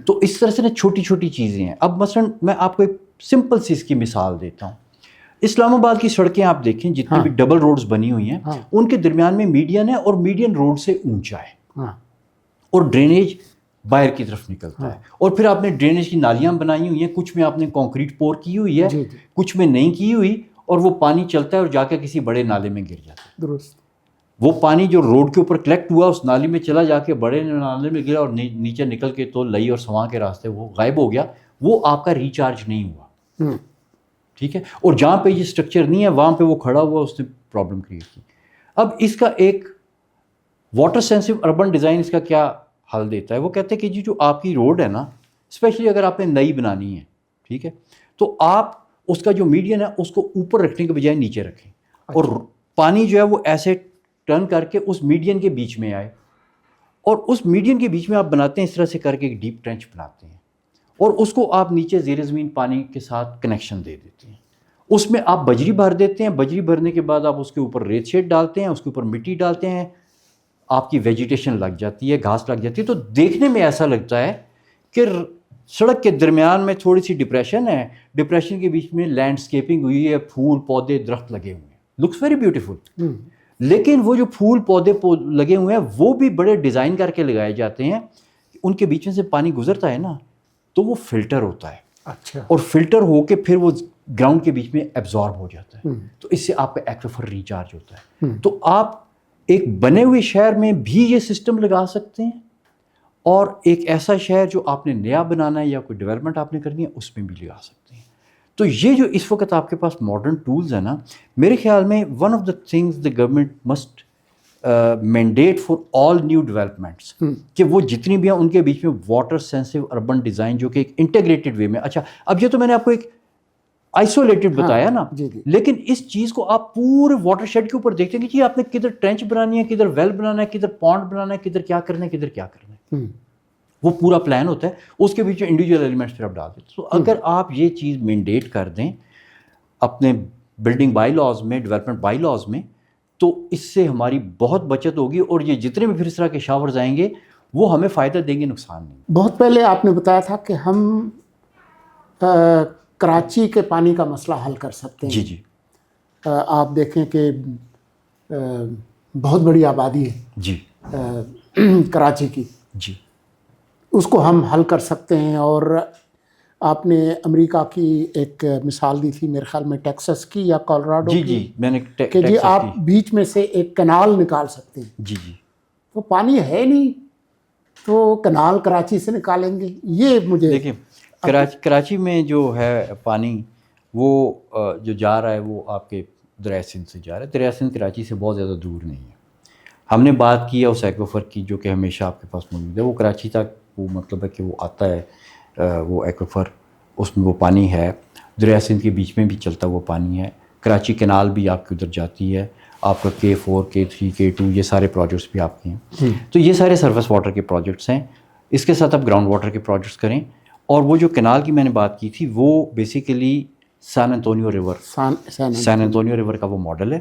تو اس طرح سے نا چھوٹی چھوٹی چیزیں ہیں. اب مثلا میں آپ کو ایک سمپل سی اس کی مثال دیتا ہوں. اسلام آباد کی سڑکیں آپ دیکھیں جتنی بھی ڈبل روڈز بنی ہوئی ہیں ان کے درمیان میں میڈین ہے اور میڈین روڈ سے اونچا ہے اور ڈرینیج باہر کی طرف نکلتا ہے. اور پھر آپ نے ڈرینیج کی نالیاں بنائی ہوئی ہیں، کچھ میں آپ نے کانکریٹ پور کی ہوئی ہے، کچھ میں نہیں کی ہوئی، اور وہ پانی چلتا ہے اور جا کے کسی بڑے نالے میں گر جاتا ہے. درست. وہ پانی جو روڈ کے اوپر کلیکٹ ہوا اس نالی میں چلا جا کے بڑے نالے میں گرا اور نیچے نکل کے تو لئی اور سواں کے راستے وہ غائب ہو گیا. وہ آپ کا ریچارج نہیں ہوا. ٹھیک ہے. اور جہاں پہ یہ اسٹرکچر نہیں ہے وہاں پہ وہ کھڑا ہوا، اس نے پرابلم کریٹ کی. اب اس کا ایک واٹر سینسٹیو اربن ڈیزائن اس کا کیا حل دیتا ہے؟ وہ کہتے ہیں کہ جی جو آپ کی روڈ ہے نا، اسپیشلی اگر آپ نے نئی بنانی ہے، ٹھیک ہے، تو آپ اس کا جو میڈین ہے اس کو اوپر رکھنے کے بجائے نیچے رکھیں اور پانی جو ہے وہ ایسے ٹرن کر کے اس میڈین کے بیچ میں آئے، اور اس میڈین کے بیچ میں آپ بناتے ہیں اس طرح سے کر کے ایک ڈیپ ٹرنچ بناتے ہیں اور اس کو آپ نیچے زیر زمین پانی کے ساتھ کنیکشن دے دیتے ہیں. اس میں آپ بجری بھر دیتے ہیں. بجری بھرنے کے بعد آپ اس کے اوپر ریت شیڈ ڈالتے ہیں، اس کے اوپر مٹی ڈالتے ہیں، آپ کی ویجیٹیشن لگ جاتی ہے، گھاس لگ جاتی ہے. تو دیکھنے میں ایسا لگتا ہے کہ سڑک کے درمیان میں تھوڑی سی ڈپریشن ہے، ڈپریشن کے بیچ میں لینڈسکیپنگ ہوئی ہے، پھول پودے درخت لگے ہوئے ہیں، لکس ویری بیوٹیفل. لیکن وہ جو پھول پودے لگے ہوئے ہیں وہ بھی بڑے ڈیزائن کر کے لگائے جاتے ہیں. ان کے بیچ میں سے پانی گزرتا ہے نا تو وہ فلٹر ہوتا ہے. اچھا. اور فلٹر ہو کے پھر وہ گراؤنڈ کے بیچ میں ایبزارب ہو جاتا ہے. تو اس سے آپ کا ایکویفر ریچارج ہوتا ہے. تو آپ ایک بنے ہوئے شہر میں بھی یہ سسٹم لگا سکتے ہیں اور ایک ایسا شہر جو آپ نے نیا بنانا ہے یا کوئی ڈیولپمنٹ آپ نے کرنی ہے اس میں بھی لگا سکتے ہیں. تو یہ جو اس وقت آپ کے پاس ماڈرن ٹولز ہیں نا، میرے خیال میں one of the things the government must mandate for all new developments کہ وہ جتنی بھی ہیں ان کے بیچ میں واٹر سینسٹیو اربن ڈیزائن جو کہ ایک انٹیگریٹڈ وے میں. اچھا، اب یہ تو میں نے آپ کو ایک آئسولیٹڈ بتایا نا، لیکن اس چیز کو آپ پورے واٹر شیڈ کے اوپر دیکھتے ہیں کہ جی آپ نے کدھر ٹرینچ بنانی ہے، کدھر ویل بنانا ہے، کدھر پونڈ بنانا ہے، کدھر کیا کرنا ہے، کدھر کیا کرنا ہے. وہ پورا پلان ہوتا ہے، اس کے بیچ میں انڈیویجول ایلیمنٹس پھر آپ ڈال دیتے. تو اگر آپ یہ چیز مینڈیٹ کر دیں اپنے بلڈنگ بائی لاز میں، ڈیولپمنٹ بائی لاز میں، تو اس سے ہماری بہت بچت ہوگی اور یہ جتنے بھی پھر اس طرح کے شاورز آئیں گے وہ ہمیں فائدہ دیں گے، نقصان نہیں. بہت پہلے آپ نے بتایا تھا کہ ہم کراچی کے پانی کا مسئلہ حل کر سکتے ہیں. جی جی. آپ دیکھیں کہ بہت بڑی آبادی ہے جی کراچی کی، جی، اس کو ہم حل کر سکتے ہیں. اور آپ نے امریکہ کی ایک مثال دی تھی میرے خیال میں ٹیکسس کی یا کولراڈو جی کی، جی، میں نے کہ جی آپ بیچ میں سے ایک کنال نکال سکتے ہیں. جی جی. تو پانی ہے نہیں تو کنال کراچی سے نکالیں گے. یہ مجھے دیکھیں کراچی میں جو ہے پانی وہ جو جا رہا ہے وہ آپ کے دریائے سندھ سے جا رہا ہے. دریائے سندھ کراچی سے بہت زیادہ دور نہیں ہے. ہم نے بات کی ہے اس ایکویفر کی جو کہ ہمیشہ آپ کے پاس موجود ہے. وہ کراچی تک وہ مطلب ہے کہ وہ آتا ہے وہ ایکویفر، اس میں وہ پانی ہے. دریائے سندھ کے بیچ میں بھی چلتا وہ پانی ہے. کراچی کینال بھی آپ کے ادھر جاتی ہے. آپ کا K4 K3 K2 یہ سارے پروجیکٹس بھی آپ کے ہیں. تو یہ سارے سرفیس واٹر کے پروجیکٹس ہیں. اس کے ساتھ آپ گراؤنڈ واٹر کے پروجیکٹس کریں. اور وہ جو کینال کی میں نے بات کی تھی وہ بیسیکلی سان انطونیو ریور کا وہ ماڈل ہے.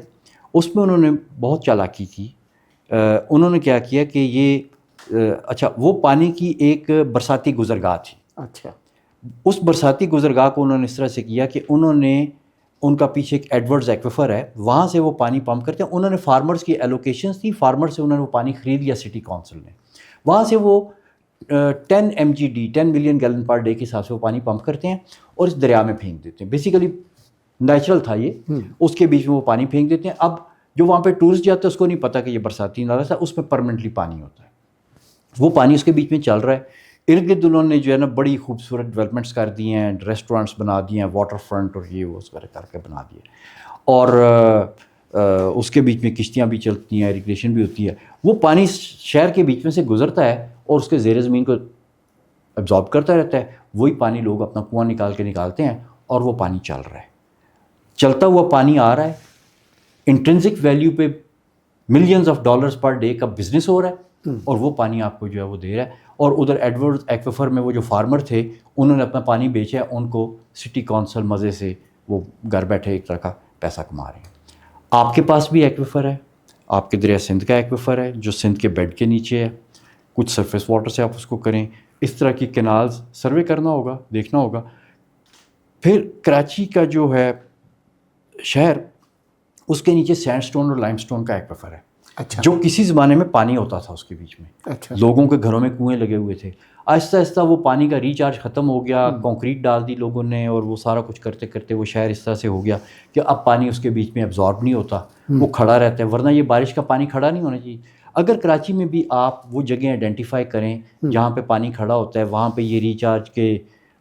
اس میں انہوں نے بہت چالاکی کی انہوں نے کیا کیا کہ یہ اچھا وہ پانی کی ایک برساتی گزرگاہ تھی. اچھا. اس برساتی گزرگاہ کو انہوں نے اس طرح سے کیا کہ انہوں نے ان کا پیچھے ایک ایڈورڈز ایکویفر ہے, وہاں سے وہ پانی پمپ کرتے ہیں. انہوں نے فارمرز کی ایلوکیشنز تھی, فارمر سے انہوں نے وہ پانی خرید لیا سٹی کونسل نے. وہاں سے وہ 10 MGD 10 million gallon per day کے حساب سے وہ پانی پمپ کرتے ہیں اور اس دریا میں پھینک دیتے ہیں. بیسیکلی نیچرل تھا یہ, اس کے بیچ میں وہ پانی پھینک دیتے ہیں. اب جو وہاں پہ ٹورسٹ جاتے ہیں اس کو نہیں پتا کہ یہ برساتی نالہ تھا, اس میں پرماننٹلی پانی ہوتا ہے. وہ پانی اس کے بیچ میں چل رہا ہے. ارد گرد انہوں نے جو ہے نا بڑی خوبصورت ڈیولپمنٹس کر دی ہیں, ریسٹورینٹس بنا دیے ہیں, واٹر فرنٹ اور یہ وہ اس طرح کر کے بنا دیے, اور اس کے بیچ میں کشتیاں بھی چلتی ہیں, اریگیشن بھی ہوتی ہے. وہ پانی شہر کے بیچ میں سے گزرتا ہے اور اس کے زیر زمین کو ایبزارب کرتا رہتا ہے. وہی پانی لوگ اپنا کنواں نکال کے نکالتے ہیں اور وہ پانی چل رہا ہے. چلتا ہوا پانی آ رہا ہے, انٹرنسک ویلیو پہ millions of dollars per day کا بزنس ہو رہا ہے, اور وہ پانی آپ کو جو ہے وہ دے رہا ہے. اور ادھر ایڈورڈز ایکویفر میں وہ جو فارمر تھے انہوں نے اپنا پانی بیچا ہے, ان کو سٹی کونسل مزے سے وہ گھر بیٹھے ایک طرح کا پیسہ کما رہے ہیں. آپ کے پاس بھی ایکویفر ہے, آپ کے دریا سندھ کا ایکویفر ہے جو سندھ کے بیڈ کے نیچے ہے. کچھ سرفیس واٹر سے آپ اس کو کریں, اس طرح کی کینالز سروے کرنا ہوگا, دیکھنا ہوگا. پھر کراچی کا جو ہے شہر, اس کے نیچے سینڈ سٹون اور لائم سٹون کا ایکویفر ہے. اچھا. جو کسی زمانے میں پانی ہوتا تھا اس کے بیچ میں. اچھا. لوگوں کے گھروں میں کنویں لگے ہوئے تھے. آہستہ آہستہ وہ پانی کا ریچارج ختم ہو گیا, کنکریٹ ڈال دی لوگوں نے, اور وہ سارا کچھ کرتے کرتے وہ شہر اس طرح سے ہو گیا کہ اب پانی اس کے بیچ میں ایبزارب نہیں ہوتا, وہ کھڑا رہتا ہے. ورنہ یہ بارش کا پانی کھڑا نہیں ہونا چاہیے. اگر کراچی میں بھی آپ وہ جگہیں آئیڈینٹیفائی کریں جہاں پہ پانی کھڑا ہوتا ہے, وہاں پہ یہ ریچارج کے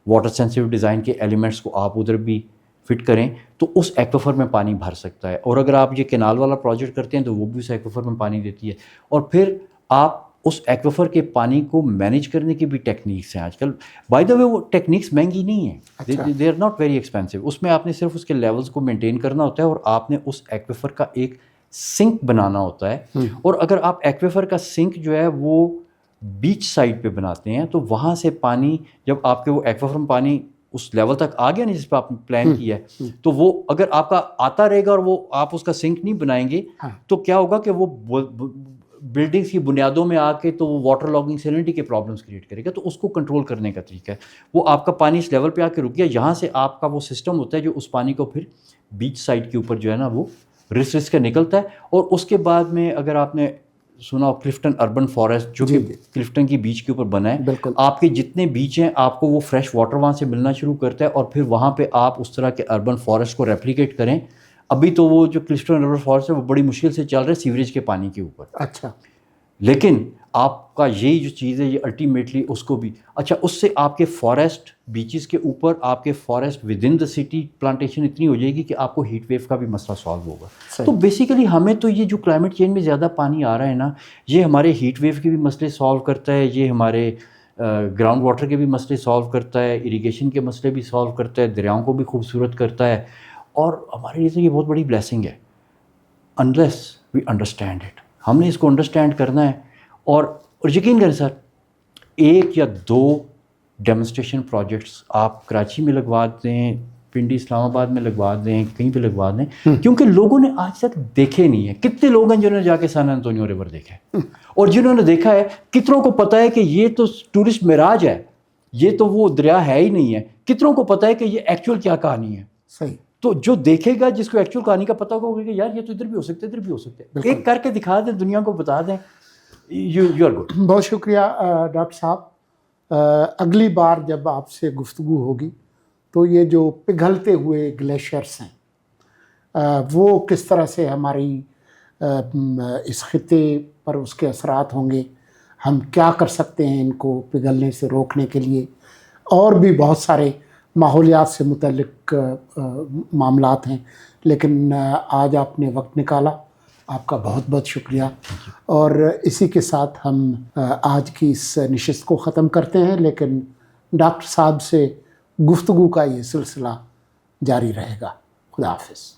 واٹر سینسیٹیو ڈیزائن کے ایلیمنٹس کو آپ ادھر بھی فٹ کریں تو اس ایکویفر میں پانی بھر سکتا ہے. اور اگر آپ یہ کینال والا پروجیکٹ کرتے ہیں تو وہ بھی اس ایکویفر میں پانی دیتی ہے. اور پھر آپ اس ایکویفر کے پانی کو مینیج کرنے کی بھی ٹیکنیکس ہیں آج کل. بائی دا وے وہ ٹیکنیکس مہنگی نہیں ہیں, they are not very expensive. اس میں آپ نے صرف اس کے لیولز کو مینٹین کرنا ہوتا ہے, اور آپ نے اس ایکویفر کا ایک سنک بنانا ہوتا ہے. اور اگر آپ ایکویفر کا سنک جو ہے وہ بیچ سائڈ پہ بناتے ہیں تو وہاں سے پانی جب آپ کے وہ ایکویفر میں پانی اس لیول تک آ گیا نہیں جس پہ آپ نے پلان کیا ہے, تو وہ اگر آپ کا آتا رہے گا اور وہ آپ اس کا سنک نہیں بنائیں گے تو کیا ہوگا کہ وہ بلڈنگس کی بنیادوں میں آ کے تو وہ واٹر لاگنگ سیلنٹی کے پرابلمس کریٹ کرے گا. تو اس کو کنٹرول کرنے کا طریقہ ہے وہ آپ کا پانی اس لیول پہ آ کے رک گیا, یہاں سے آپ کا وہ سسٹم ہوتا ہے جو اس پانی کو پھر بیچ سائڈ کے اوپر جو ہے نا وہ رس کا نکلتا ہے. اور اس کے بعد میں اگر آپ نے سنا کلفٹن اربن فارسٹ جو کہ کلفٹن کی بیچ کے اوپر بنا ہے, آپ کے جتنے بیچ ہیں آپ کو وہ فریش واٹر وہاں سے ملنا شروع کرتا ہے, اور پھر وہاں پہ آپ اس طرح کے اربن فارسٹ کو ریپلیکیٹ کریں. ابھی تو وہ جو کلفٹن اربن فارسٹ ہے وہ بڑی مشکل سے چل رہا ہے سیوریج کے پانی کے اوپر. اچھا. لیکن آپ کا یہی جو چیز ہے یہ الٹیمیٹلی اس کو بھی اچھا, اس سے آپ کے فارسٹ بیچز کے اوپر آپ کے forest with in the city plantation اتنی ہو جائے گی کہ آپ کو ہیٹ ویو کا بھی مسئلہ سالو ہوگا. تو بیسیکلی ہمیں تو یہ جو کلائمیٹ چینج میں زیادہ پانی آ رہا ہے نا, یہ ہمارے ہیٹ ویو کے بھی مسئلے سالو کرتا ہے, یہ ہمارے گراؤنڈ واٹر کے بھی مسئلے سالو کرتا ہے, اریگیشن کے مسئلے بھی سالو کرتا ہے, دریاؤں کو بھی خوبصورت کرتا ہے. اور ہمارے لیے تو یہ بہت بڑی بلیسنگ ہے انلیس وی انڈرسٹینڈ اٹ. ہم نے اس کو انڈرسٹینڈ کرنا ہے. اور یقین کریں سر, 1 یا 2 ڈیمونسٹریشن پروجیکٹس آپ کراچی میں لگوا دیں, پنڈی اسلام آباد میں لگوا دیں, کہیں پہ لگوا دیں, کیونکہ لوگوں نے آج تک دیکھے نہیں ہیں. کتنے لوگ ہیں جنہوں نے جا کے سان انطونیو ریور دیکھا ہے, اور جنہوں نے دیکھا ہے کتنوں کو پتہ ہے کہ یہ تو ٹورسٹ معراج ہے, یہ تو وہ دریا ہے ہی نہیں ہے. کتنوں کو پتہ ہے کہ یہ ایکچوئل کیا کہانی ہے. صحیح. تو جو دیکھے گا جس کو ایکچوئل کہانی کا پتہ ہوگا کہ یار یہ تو ادھر بھی ہو سکتا ہے, ادھر بھی ہو سکتا ہے, ایک کر کے دکھا دیں, دنیا کو بتا دیں. You are good. بہت شکریہ ڈاکٹر صاحب. اگلی بار جب آپ سے گفتگو ہوگی تو یہ جو پگھلتے ہوئے گلیشیئرس ہیں وہ کس طرح سے ہماری اس خطے پر اس کے اثرات ہوں گے, ہم کیا کر سکتے ہیں ان کو پگھلنے سے روکنے کے لیے, اور بھی بہت سارے ماحولیات سے متعلق معاملات ہیں. لیکن آج آپ نے وقت نکالا, آپ کا بہت بہت شکریہ. اور اسی کے ساتھ ہم آج کی اس نشست کو ختم کرتے ہیں, لیکن ڈاکٹر صاحب سے گفتگو کا یہ سلسلہ جاری رہے گا. خدا حافظ.